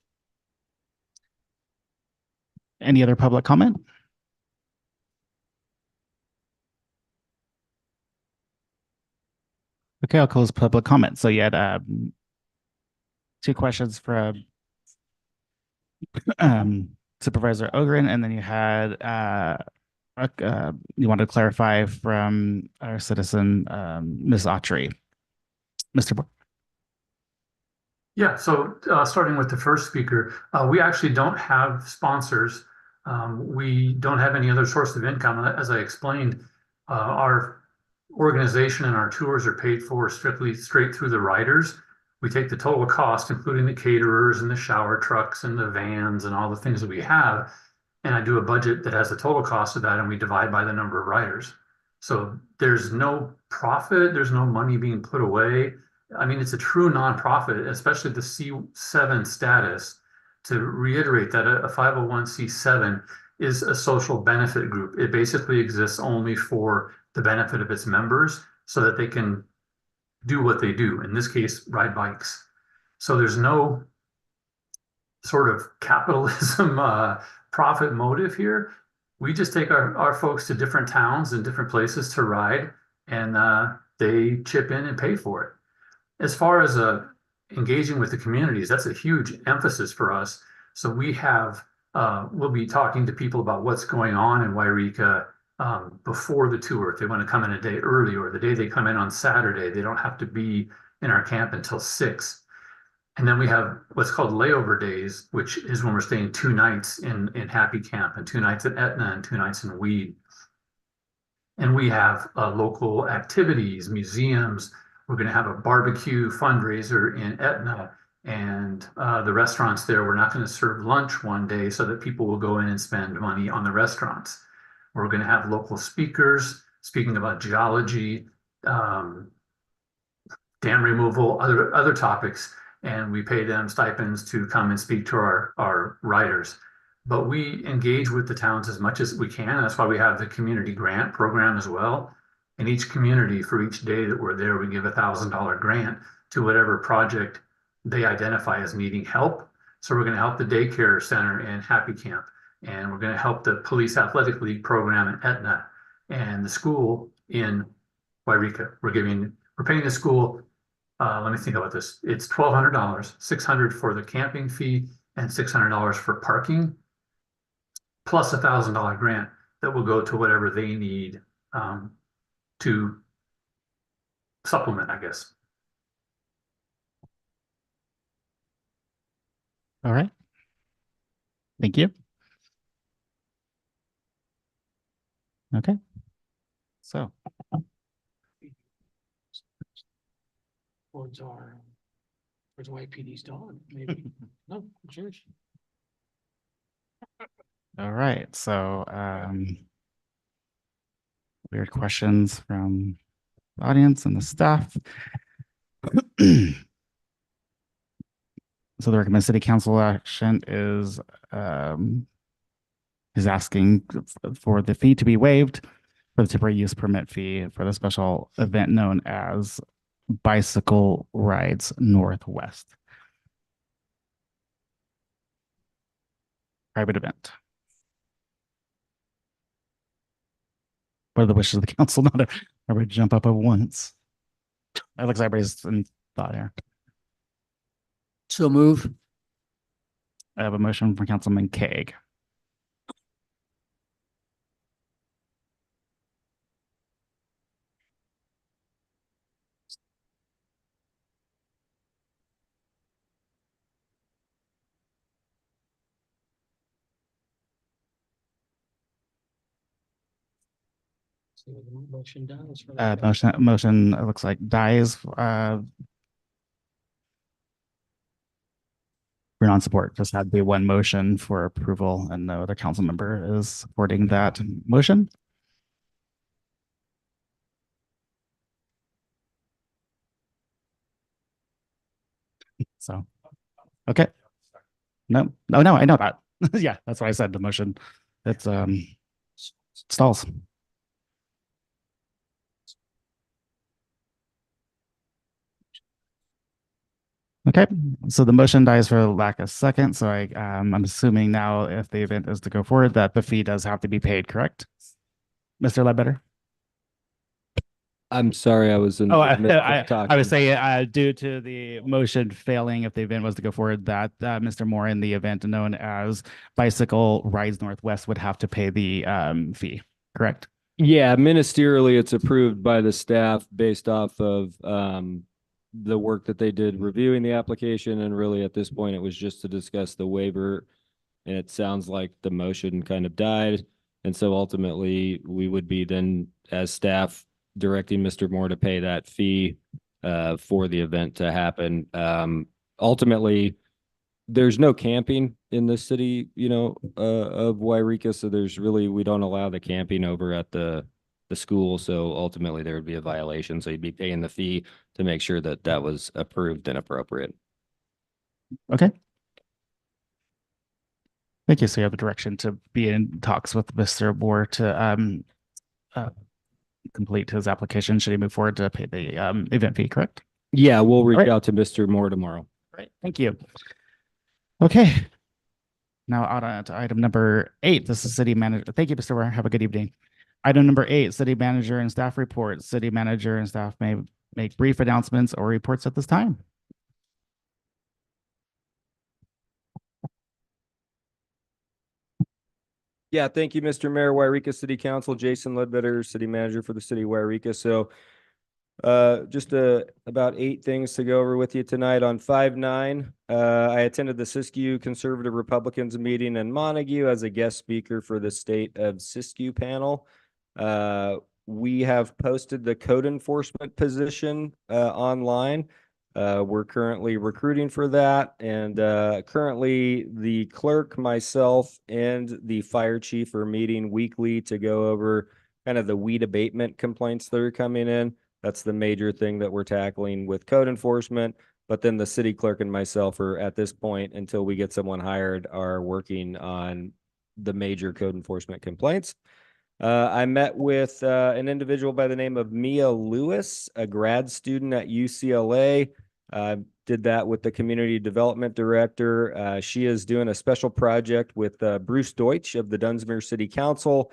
Any other public comment? Okay, I'll close public comment. So you had 2 questions from Supervisor Ogren, and then you had you wanted to clarify from our citizen, Ms. Autry. Mr. Bo- Yeah, so starting with the first speaker, we actually don't have sponsors. We don't have any other source of income. As I explained, our organization and our tours are paid for straight through the riders. We take the total cost, including the caterers and the shower trucks and the vans and all the things that we have. And I do a budget that has the total cost of that, and we divide by the number of riders. So there's no profit, there's no money being put away. I mean, it's a true nonprofit, especially the C7 status. To reiterate that a 501c7 is a social benefit group. It basically exists only for the benefit of its members so that they can do what they do. In this case, ride bikes. So there's no sort of capitalism profit motive here. We just take our folks to different towns and different places to ride, and they chip in and pay for it. As far as engaging with the communities, that's a huge emphasis for us. So we have, we'll be talking to people about what's going on in Wairika before the tour. If they want to come in a day early, or the day they come in on Saturday, they don't have to be in our camp until 6. And then we have what's called layover days, which is when we're staying 2 nights in Happy Camp and 2 nights at Etna and 2 nights in Weed. And we have local activities, museums. We're going to have a barbecue fundraiser in Etna, and the restaurants there, we're not going to serve lunch one day so that people will go in and spend money on the restaurants. We're going to have local speakers speaking about geology, dam removal, other topics, and we pay them stipends to come and speak to our riders. But we engage with the towns as much as we can. That's why we have the community grant program as well. In each community, for each day that we're there, we give $1,000 grant to whatever project they identify as needing help. So we're going to help the daycare center in Happy Camp, and we're going to help the police athletic league program in Etna, and the school in Wairika. We're paying the school. Let me think about this. It's $1,200, $600 for the camping fee, and $600 for parking, plus $1,000 grant that will go to whatever they need to supplement, I guess. All right. Thank you. Okay. So. Towards YPD's dog, maybe. No, it's yours. All right. So weird questions from the audience and the staff. So the recommended city council action is asking for the fee to be waived for the temporary use permit fee for the special event known as Bicycle Rides Northwest. Private event. What are the wishes of the council? Not everybody jump up at once. That looks like everybody's in thought here. So move. I have a motion from Councilman Kaeg. Motion dies. Motion, it looks like dies, for non-support. Just had the one motion for approval and no other council member is supporting that motion. So, okay. No, I know that. Yeah, that's why I said the motion. It's stalls. Okay, so the motion dies for lack of second. So I'm assuming now if the event is to go forward, that the fee does have to be paid, correct? Mr. Ledbetter? I'm sorry, I was in. Oh, the midst of I talking. was saying, due to the motion failing, if the event was to go forward, that Mr. Moore in the event known as Bicycle Rides Northwest would have to pay the fee, correct? Yeah, ministerially, it's approved by the staff based off of the work that they did reviewing the application. And really at this point, it was just to discuss the waiver. And it sounds like the motion kind of died. And so ultimately, we would be then, as staff, directing Mr. Moore to pay that fee for the event to happen. Ultimately, there's no camping in the city, of Wairika. So we don't allow the camping over at the school. So ultimately there would be a violation. So you'd be paying the fee to make sure that that was approved and appropriate. Okay. Thank you. So you have a direction to be in talks with Mr. Moore to complete his application. Should he move forward to pay the event fee, correct? Yeah, we'll reach out to Mr. Moore tomorrow. Great. Thank you. Okay. Now on to item number 8. This is city manager. Thank you, Mr. Moore. Have a good evening. Item number 8, city manager and staff reports. City manager and staff may make brief announcements or reports at this time. Yeah, thank you, Mr. Mayor. Wairika City Council, Jason Ledbetter, city manager for the city of Wairika. So just about 8 things to go over with you tonight. On 5/9, I attended the Siskiyou Conservative Republicans meeting in Montague as a guest speaker for the State of Siskiyou panel. We have posted the code enforcement position online. We're currently recruiting for that, and currently the clerk, myself, and the fire chief are meeting weekly to go over kind of the weed abatement complaints that are coming in. That's the major thing that we're tackling with code enforcement. But then the city clerk and myself are, at this point, until we get someone hired, are working on the major code enforcement complaints. I met with an individual by the name of Mia Lewis, a grad student at UCLA. Did that with the community development director. She is doing a special project with Bruce Deutsch of the Dunsmuir City Council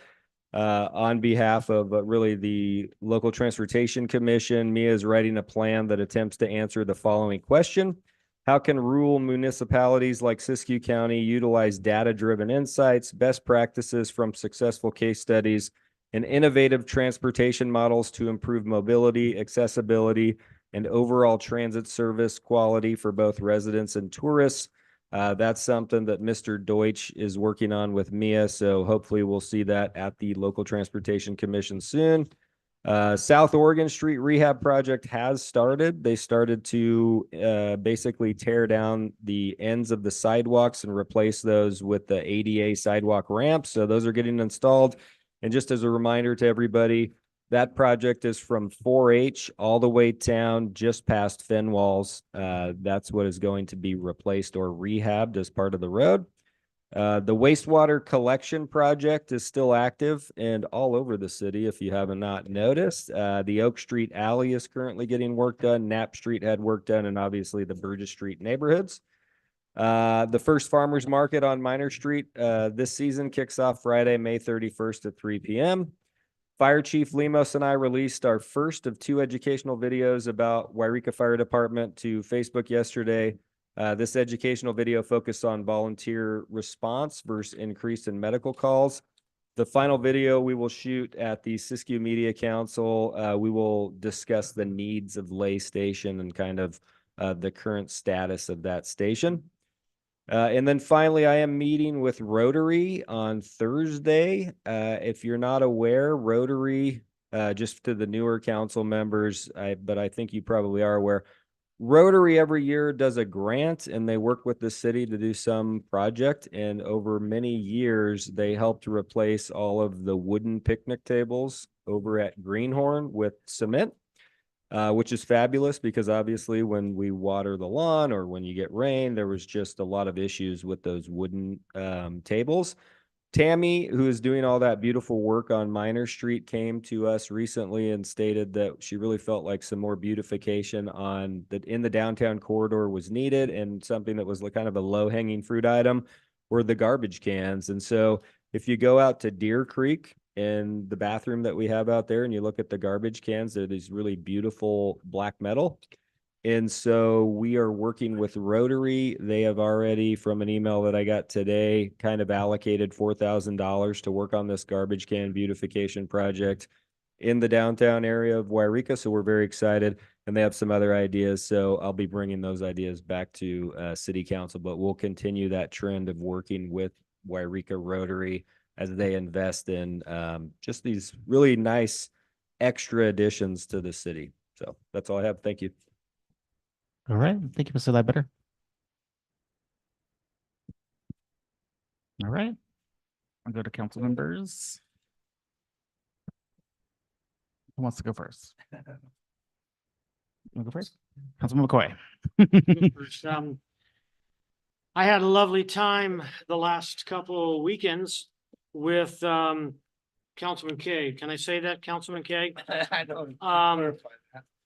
on behalf of really the local transportation commission. Mia is writing a plan that attempts to answer the following question: how can rural municipalities like Siskiyou County utilize data-driven insights, best practices from successful case studies, and innovative transportation models to improve mobility, accessibility, and overall transit service quality for both residents and tourists? That's something that Mr. Deutsch is working on with Mia, so hopefully we'll see that at the Local Transportation Commission soon. South Oregon Street Rehab Project has started. They started to basically tear down the ends of the sidewalks and replace those with the ADA sidewalk ramps. So those are getting installed. And just as a reminder to everybody, that project is from 4H all the way down just past Fenwalls. That's what is going to be replaced or rehabbed as part of the road. The wastewater collection project is still active and all over the city, if you haven't not noticed. The Oak Street Alley is currently getting work done. Knapp Street had work done, and obviously the Burgess Street neighborhoods. The first farmers market on Minor Street this season kicks off Friday, May 31st at 3 p.m. Fire Chief Lemos and I released our first of 2 educational videos about Wairika Fire Department to Facebook yesterday. This educational video focused on volunteer response versus increase in medical calls. The final video we will shoot at the Siskiyou Media Council. We will discuss the needs of Lay Station and kind of the current status of that station. And then finally, I am meeting with Rotary on Thursday. If you're not aware, Rotary just to the newer council members, but I think you probably are aware, Rotary every year does a grant and they work with the city to do some project. And over many years, they helped replace all of the wooden picnic tables over at Greenhorn with cement, which is fabulous because obviously when we water the lawn or when you get rain, there was just a lot of issues with those wooden tables. Tammy, who is doing all that beautiful work on Minor Street, came to us recently and stated that she really felt like some more beautification in the downtown corridor was needed, and something that was kind of a low-hanging fruit item were the garbage cans. And so if you go out to Deer Creek and the bathroom that we have out there and you look at the garbage cans, they're these really beautiful black metal. And so we are working with Rotary. They have already, from an email that I got today, kind of allocated $4,000 to work on this garbage can beautification project in the downtown area of Wairika. So we're very excited, and they have some other ideas. So I'll be bringing those ideas back to City Council, but we'll continue that trend of working with Wairika Rotary as they invest in just these really nice extra additions to the city. So that's all I have. Thank you. All right. Thank you, Mr. Ledbetter. All right. I'll go to council members. Who wants to go first? You want to go first? Councilman McCoy. I had a lovely time the last couple weekends with Councilman Kay. Can I say that, Councilman Kay? I don't.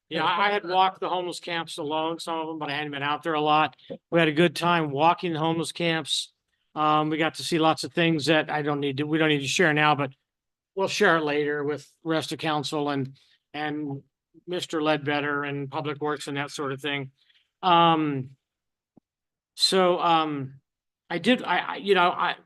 Yeah, I had walked the homeless camps alone, some of them, but I hadn't been out there a lot. We had a good time walking the homeless camps. We got to see lots of things that we don't need to share now, but we'll share it later with rest of council and Mr. Ledbetter and Public Works and that sort of thing.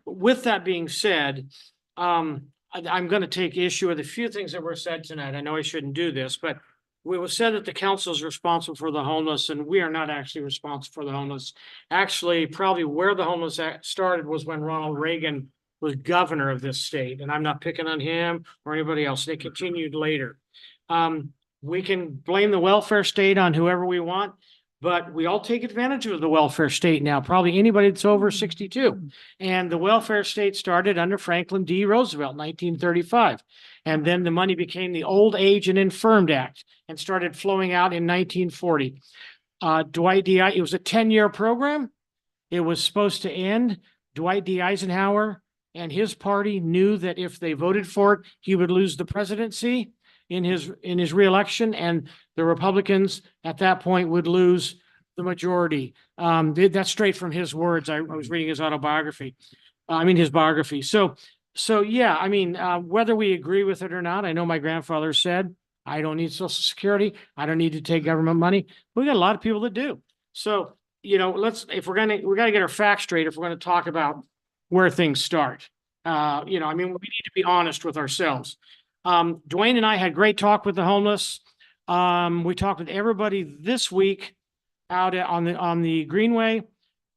With that being said, I'm going to take issue with a few things that were said tonight. I know I shouldn't do this, but it was said that the council is responsible for the homeless, and we are not actually responsible for the homeless. Actually, probably where the homeless started was when Ronald Reagan was governor of this state, and I'm not picking on him or anybody else. They continued later. We can blame the welfare state on whoever we want, but we all take advantage of the welfare state now, probably anybody that's over 62. And the welfare state started under Franklin D. Roosevelt, 1935. And then the money became the Old Age and Infirmed Act and started flowing out in 1940. Dwight D. It was a 10-year program. It was supposed to end. Dwight D. Eisenhower and his party knew that if they voted for it, he would lose the presidency in his reelection, and the Republicans at that point would lose the majority. That's straight from his words. I was reading his autobiography. His biography. So yeah, whether we agree with it or not, I know my grandfather said, I don't need Social Security. I don't need to take government money. We got a lot of people that do. So, we got to get our facts straight if we're going to talk about where things start. We need to be honest with ourselves. Dwayne and I had great talk with the homeless. We talked with everybody this week out on the Greenway.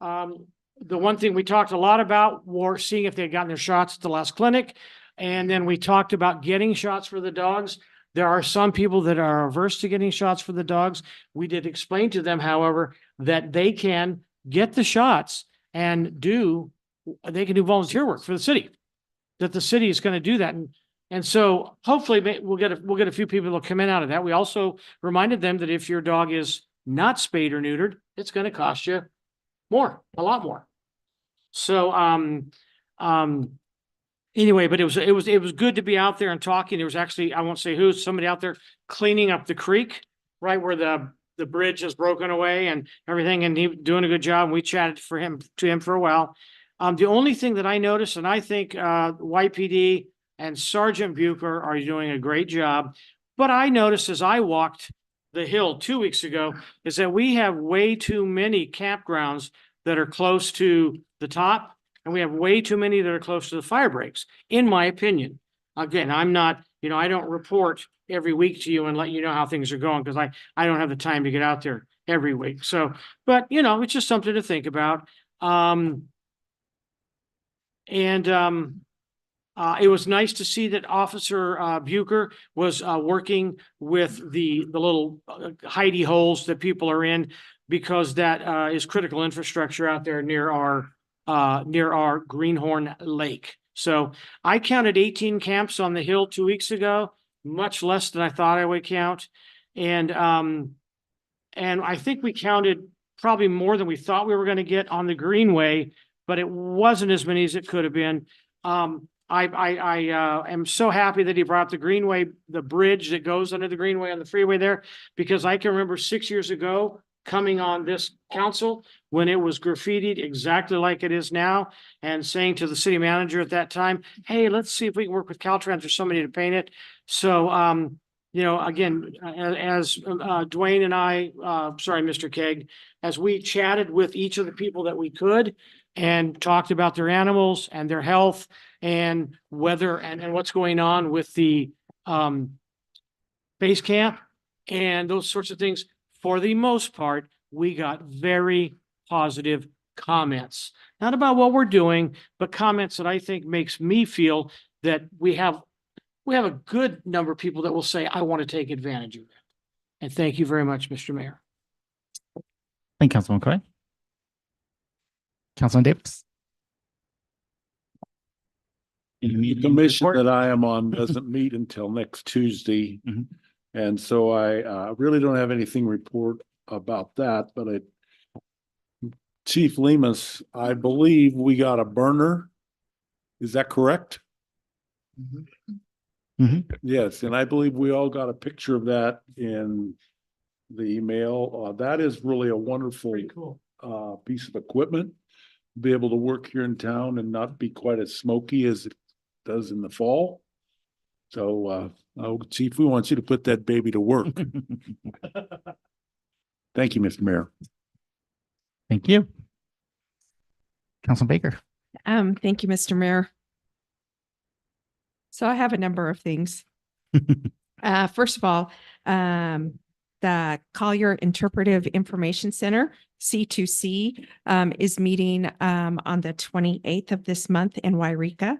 The one thing we talked a lot about were seeing if they'd gotten their shots at the last clinic. And then we talked about getting shots for the dogs. There are some people that are averse to getting shots for the dogs. We did explain to them, however, that they can get the shots and they can do volunteer work for the city, that the city is going to do that. And so hopefully we'll get a few people that'll come in out of that. We also reminded them that if your dog is not spayed or neutered, it's going to cost you more, a lot more. So, anyway, but it was good to be out there and talking. There was actually, I won't say who, somebody out there cleaning up the creek, right where the bridge is broken away and everything, and he doing a good job. And we chatted to him for a while. The only thing that I noticed, and I think YPD and Sergeant Bucher are doing a great job, but I noticed as I walked the hill 2 weeks ago, is that we have way too many campgrounds that are close to the top, and we have way too many that are close to the fire breaks, in my opinion. Again, I'm not, I don't report every week to you and let you know how things are going because I don't have the time to get out there every week. So, but it's just something to think about. It was nice to see that Officer Bucher was working with the little hidey holes that people are in, because that is critical infrastructure out there near our Greenhorn Lake. So I counted 18 camps on the hill 2 weeks ago, much less than I thought I would count. And I think we counted probably more than we thought we were going to get on the Greenway, but it wasn't as many as it could have been. I am so happy that he brought the Greenway, the bridge that goes under the Greenway on the freeway there, because I can remember 6 years ago coming on this council when it was graffitied exactly like it is now, and saying to the city manager at that time, hey, let's see if we can work with Caltrans or somebody to paint it. So, you know, again, as Dwayne and I, sorry, Mr. Keg, as we chatted with each of the people that we could and talked about their animals and their health and weather and what's going on with the base camp and those sorts of things, for the most part, we got very positive comments. Not about what we're doing, but comments that I think makes me feel that we have a good number of people that will say, I want to take advantage of that. And thank you very much, Mr. Mayor. Thank you, Councilman McCoy. Councilman Davis. The commission that I am on doesn't meet until next Tuesday. And so I really don't have anything to report about that, but Chief Lemus, I believe we got a burner. Is that correct? Yes, and I believe we all got a picture of that in the email. That is really a wonderful piece of equipment. Be able to work here in town and not be quite as smoky as it does in the fall. So, Chief, we want you to put that baby to work. Thank you, Mr. Mayor. Thank you. Councilman Baker. Thank you, Mr. Mayor. So I have a number of things. First of all, the Collier Interpretive Information Center, C2C, is meeting on the 28th of this month in Wairika.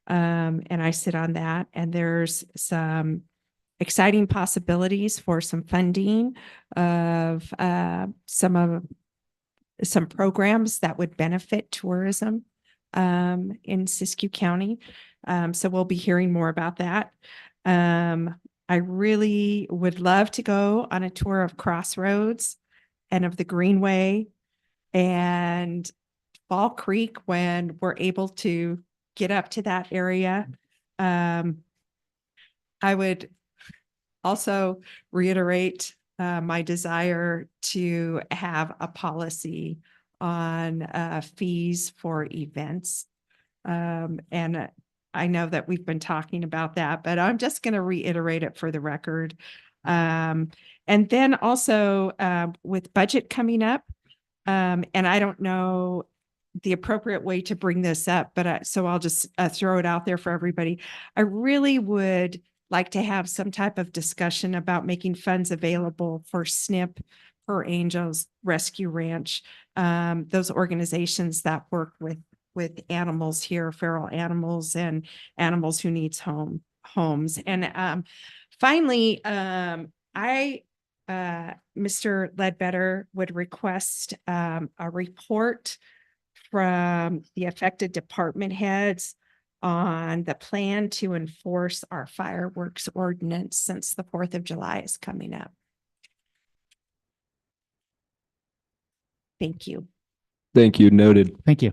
And I sit on that, and there's some exciting possibilities for some funding of some programs that would benefit tourism in Siskiyou County. So we'll be hearing more about that. I really would love to go on a tour of Crossroads and of the Greenway and Fall Creek when we're able to get up to that area. I would also reiterate my desire to have a policy on fees for events. And I know that we've been talking about that, but I'm just going to reiterate it for the record. And then also with budget coming up, and I don't know the appropriate way to bring this up, but so I'll just throw it out there for everybody. I really would like to have some type of discussion about making funds available for SNP, for Angels, Rescue Ranch, those organizations that work with animals here, feral animals and animals who needs homes. And finally, Mr. Ledbetter would request a report from the affected department heads on the plan to enforce our fireworks ordinance since the 4th of July is coming up. Thank you. Thank you. Noted. Thank you.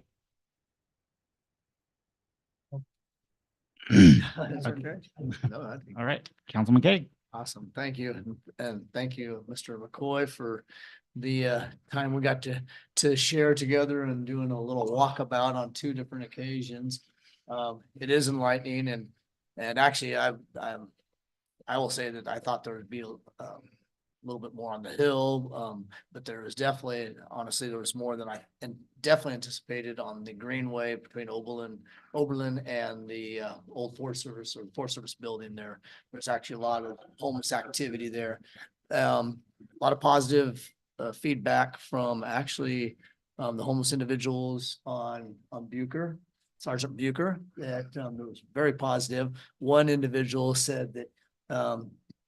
Okay. All right, Councilman Kay. Awesome. Thank you. And thank you, Mr. McCoy, for the time we got to share together and doing a little walkabout on 2 different occasions. It is enlightening, and actually I will say that I thought there would be a little bit more on the hill, but there was definitely, honestly, there was more than I definitely anticipated on the Greenway between Oberlin and the old Forest Service building there. There's actually a lot of homeless activity there. A lot of positive feedback from actually the homeless individuals on Bucher. Sergeant Bucher, that it was very positive. One individual said that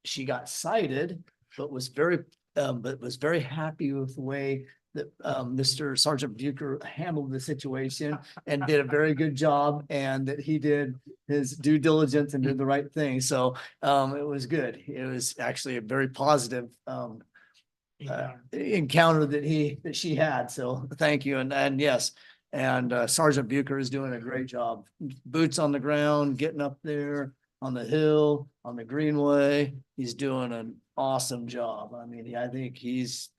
she got cited, but was very happy with the way that Mr. Sergeant Bucher handled the situation and did a very good job, and that he did his due diligence and did the right thing. So it was good. It was actually a very positive encounter that she had. So thank you. And yes, and Sergeant Bucher is doing a great job. Boots on the ground, getting up there on the hill, on the greenway. He's doing an awesome job. I mean, I think he's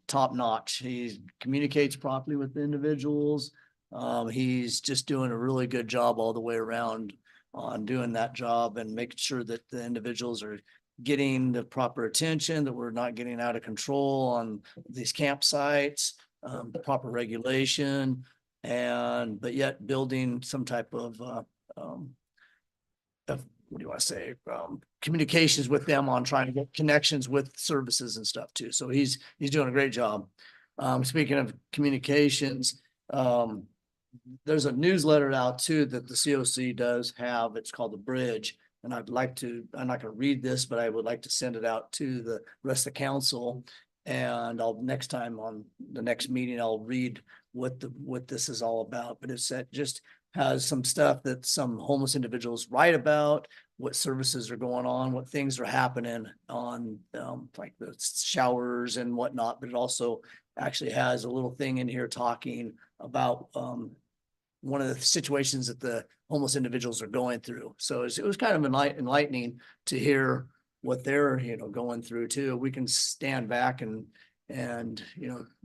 top notch. He communicates properly with the individuals. He's just doing a really good job all the way around on doing that job and making sure that the individuals are getting the proper attention, that we're not getting out of control on these campsites, the proper regulation, but yet building some type of what do you want to say, communications with them on trying to get connections with services and stuff too. So he's doing a great job. Speaking of communications, there's a newsletter out too that the COC does have. It's called The Bridge. And I'm not going to read this, but I would like to send it out to the rest of the council. And next time on the next meeting, I'll read what this is all about. But it's just has some stuff that some homeless individuals write about, what services are going on, what things are happening on like the showers and whatnot. But it also actually has a little thing in here talking about one of the situations that the homeless individuals are going through. So it was kind of enlightening to hear what they're, going through too. We can stand back and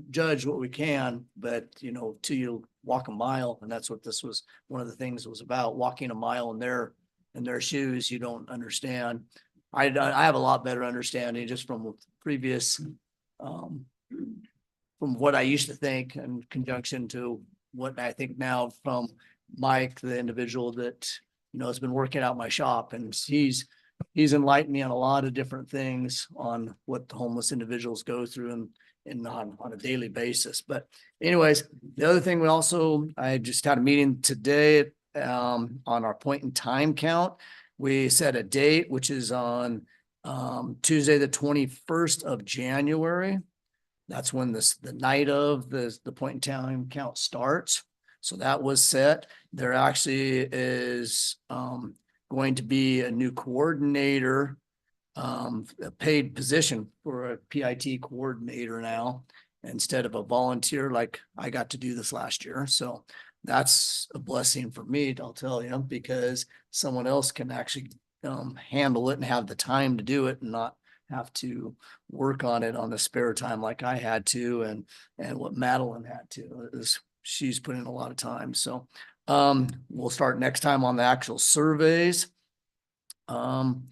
judge what we can, but till you walk a mile, and that's what this was. One of the things was about, walking a mile in their shoes. You don't understand. I have a lot better understanding just from previous, from what I used to think in conjunction to what I think now from Mike, the individual that, has been working out my shop, and he's enlightened me on a lot of different things on what the homeless individuals go through and on a daily basis. But anyways, the other thing I just had a meeting today on our point in time count. We set a date, which is on Tuesday, the 21st of January. That's when the night of the point in time count starts. So that was set. There actually is going to be a new coordinator, a paid position for a PIT coordinator now, instead of a volunteer like I got to do this last year. So that's a blessing for me, I'll tell you, because someone else can actually handle it and have the time to do it and not have to work on it on the spare time like I had to, and what Madeline had to. She's put in a lot of time. So we'll start next time on the actual surveys. And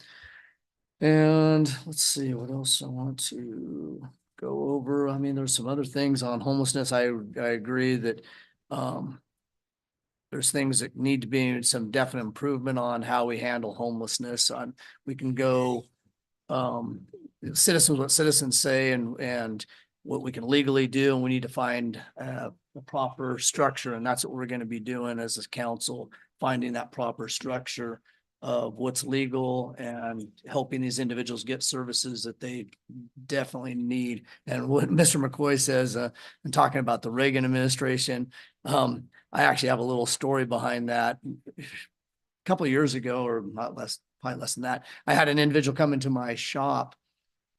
let's see what else I want to go over. I mean, there's some other things on homelessness. I agree that there's things that need to be some definite improvement on how we handle homelessness. We can go citizens, what citizens say, and what we can legally do, and we need to find a proper structure, and that's what we're going to be doing as a council, finding that proper structure of what's legal and helping these individuals get services that they definitely need. And what Mr. McCoy says, and talking about the Reagan administration, I actually have a little story behind that. A couple of years ago, or probably less than that, I had an individual come into my shop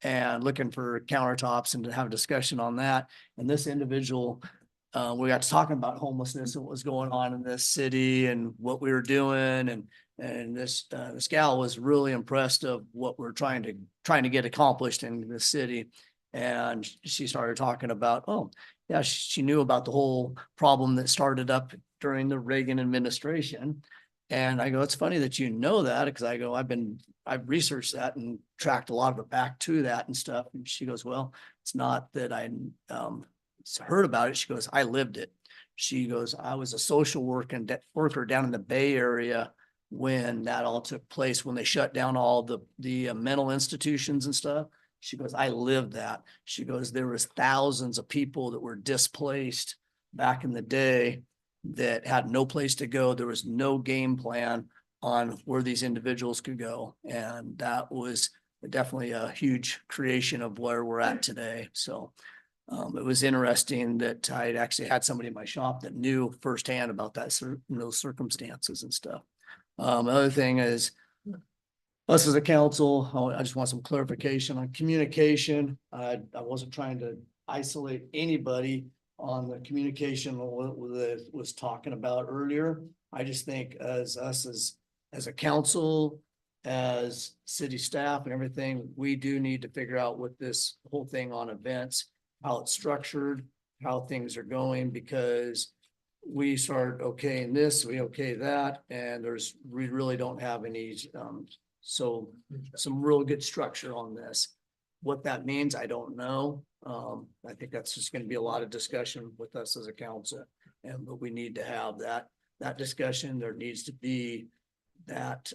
and looking for countertops and to have a discussion on that. And this individual, we got to talking about homelessness and what was going on in this city and what we were doing. And this gal was really impressed of what we're trying to get accomplished in the city. And she started talking about, oh yeah, she knew about the whole problem that started up during the Reagan administration. And I go, it's funny that you know that, because I go, I've researched that and tracked a lot of it back to that and stuff. And she goes, well, it's not that I heard about it. She goes, I lived it. She goes, I was a social worker down in the Bay Area when that all took place, when they shut down all the mental institutions and stuff. She goes, I lived that. She goes, there was thousands of people that were displaced back in the day. that had no place to go. There was no game plan on where these individuals could go. And that was definitely a huge creation of where we're at today. So it was interesting that I'd actually had somebody in my shop that knew firsthand about that, those circumstances and stuff. The other thing is, us as a council, I just want some clarification on communication. I wasn't trying to isolate anybody on the communication that was talking about earlier. I just think as us as a council, as city staff and everything, we do need to figure out what this whole thing on events, how it's structured, how things are going, because we start okaying this, we okay that, and we really don't have any, so some real good structure on this. What that means, I don't know. I think that's just going to be a lot of discussion with us as a council, but we need to have that discussion. There needs to be that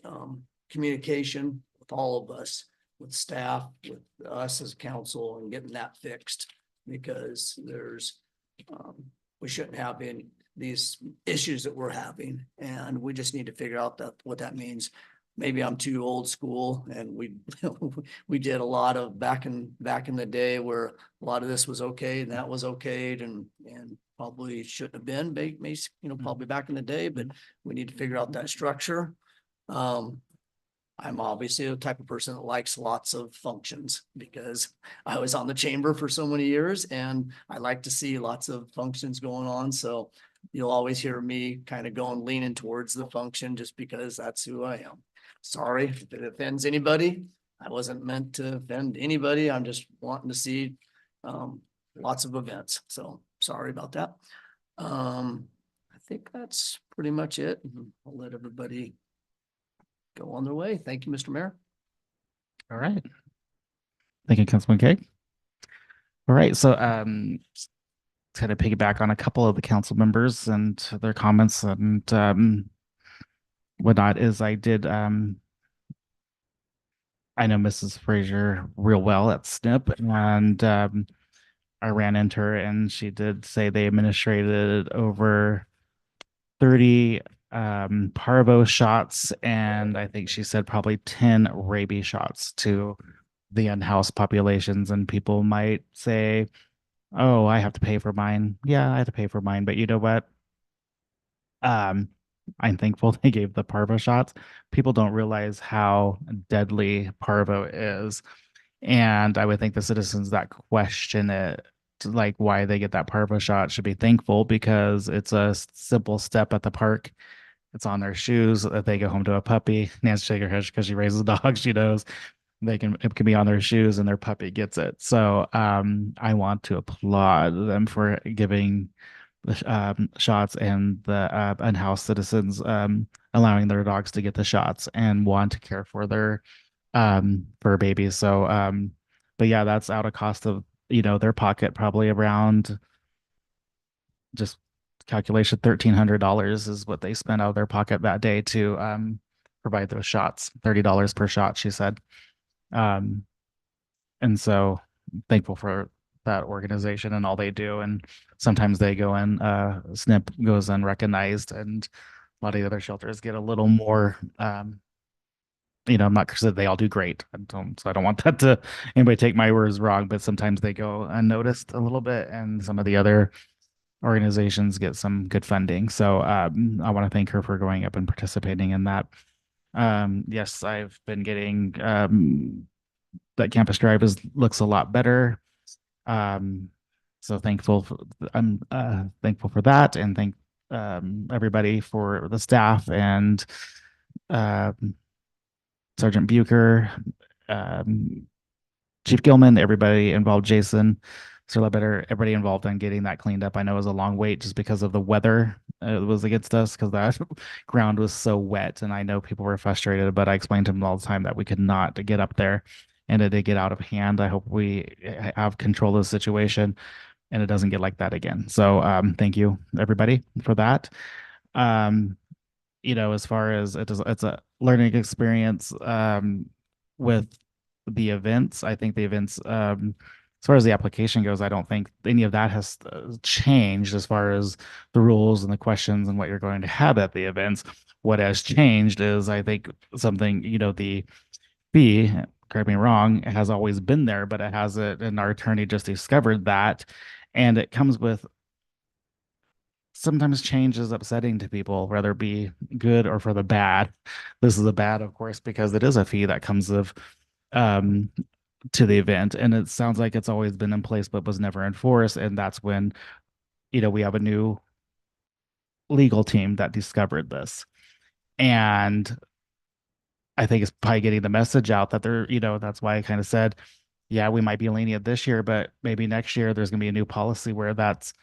communication with all of us, with staff, with us as a council, and getting that fixed, because we shouldn't have these issues that we're having, and we just need to figure out what that means. Maybe I'm too old school, and we did a lot of back in the day where a lot of this was okay and that was okayed, and probably shouldn't have been, probably back in the day, but we need to figure out that structure. I'm obviously the type of person that likes lots of functions, because I was on the chamber for so many years, and I like to see lots of functions going on. So you'll always hear me kind of leaning towards the function, just because that's who I am. Sorry if it offends anybody. I wasn't meant to offend anybody. I'm just wanting to see lots of events. So sorry about that. I think that's pretty much it. I'll let everybody go on their way. Thank you, Mr. Mayor. All right. Thank you, Councilman Kay. All right, so kind of piggyback on a couple of the council members and their comments and whatnot is I know Mrs. Frazier real well at SNP, and I ran into her, and she did say they administrated over 30 parvo shots, and I think she said probably 10 rabies shots to the in-house populations. And people might say, oh, I have to pay for mine. Yeah, I have to pay for mine, but you know what? I'm thankful they gave the parvo shots. People don't realize how deadly parvo is. And I would think the citizens that question it, like why they get that parvo shot, should be thankful, because it's a simple step at the park. It's on their shoes. If they go home to a puppy, Nancy shake her head because she raises dogs, she knows it can be on their shoes and their puppy gets it. So I want to applaud them for giving the shots, and the in-house citizens allowing their dogs to get the shots and want to care for their fur babies. So but yeah, that's out of cost of their pocket, probably around, just calculation, $1,300 is what they spent out of their pocket that day to provide those shots. $30 per shot, she said. And so thankful for that organization and all they do. And sometimes they go in, SNP goes unrecognized, and a lot of the other shelters get a little more, I'm not because they all do great. So I don't want that to anybody take my words wrong, but sometimes they go unnoticed a little bit, and some of the other organizations get some good funding. So I want to thank her for going up and participating in that. Yes, I've been getting that campus drive looks a lot better. So I'm thankful for that, and thank everybody, for the staff and Sergeant Bucher, Chief Gilman, everybody involved, Jason, Sir Lebetter, everybody involved in getting that cleaned up. I know it was a long wait just because of the weather. It was against us because that ground was so wet, and I know people were frustrated, but I explained to them all the time that we could not get up there, and it did get out of hand. I hope we have control of the situation and it doesn't get like that again. So thank you everybody for that. As far as it's a learning experience with the events. I think the events as far as the application goes, I don't think any of that has changed as far as the rules and the questions and what you're going to have at the events. What has changed is, I think, something, the fee, correct me wrong, it has always been there, but it hasn't, and our attorney just discovered that. And it comes with sometimes change is upsetting to people, whether it be good or for the bad. This is a bad, of course, because it is a fee that comes of um to the event, and it sounds like it's always been in place but was never enforced. And that's when we have a new legal team that discovered this. And I think it's probably getting the message out that they're, that's why I kind of said, yeah, we might be lenient this year, but maybe next year there's going to be a new policy where that's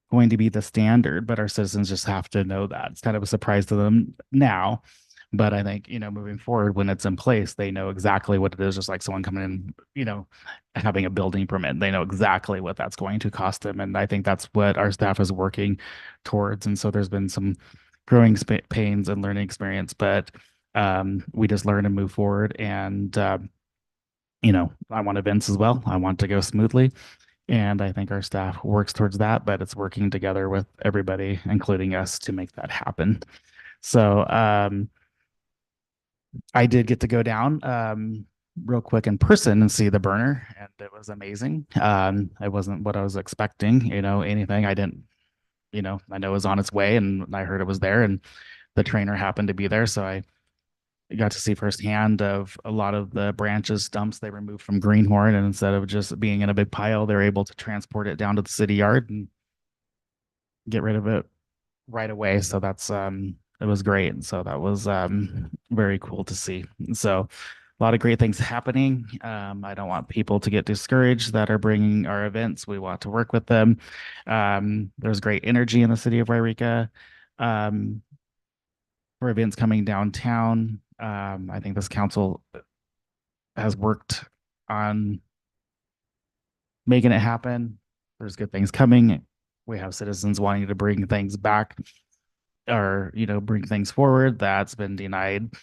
going to be the standard, but our citizens just have to know that. It's kind of a surprise to them now. But I think, moving forward, when it's in place, they know exactly what it is, just like someone coming in, having a building permit. They know exactly what that's going to cost them. And I think that's what our staff is working towards. And so there's been some growing pains and learning experience, but we just learn and move forward. And, I want events as well. I want to go smoothly. And I think our staff works towards that, but it's working together with everybody, including us, to make that happen. So I did get to go down real quick in person and see the burner, and it was amazing. It wasn't what I was expecting, anything. I didn't, I know it was on its way, and I heard it was there, and the trainer happened to be there. So I got to see firsthand of a lot of the branches, stumps they removed from Greenhorn, and instead of just being in a big pile, they're able to transport it down to the city yard and get rid of it right away. So that's it was great. And so that was very cool to see. So a lot of great things happening. I don't want people to get discouraged that are bringing our events. We want to work with them. There's great energy in the city of Wairika for events coming downtown. I think this council has worked on making it happen. There's good things coming. We have citizens wanting to bring things back, or bring things forward that's been denied,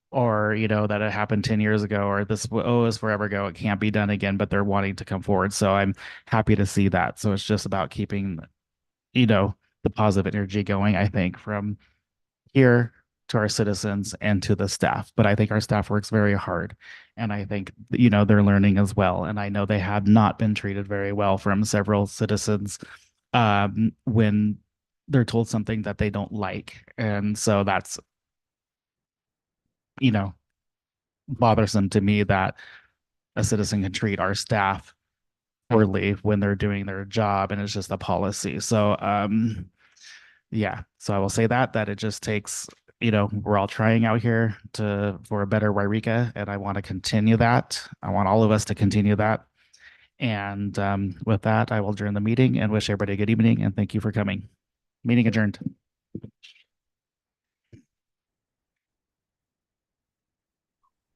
or that it happened 10 years ago, or this is forever ago, it can't be done again, but they're wanting to come forward. So I'm happy to see that. So it's just about keeping the positive energy going, I think, from here to our citizens and to the staff. But I think our staff works very hard, and I think they're learning as well. And I know they have not been treated very well from several citizens when they're told something that they don't like. And so that's bothersome to me, that a citizen can treat our staff poorly when they're doing their job, and it's just a policy. So yeah, so I will say that it just takes, we're all trying out here for a better Wairika, and I want to continue that. I want all of us to continue that. And with that, I will adjourn the meeting and wish everybody a good evening, and thank you for coming. Meeting adjourned.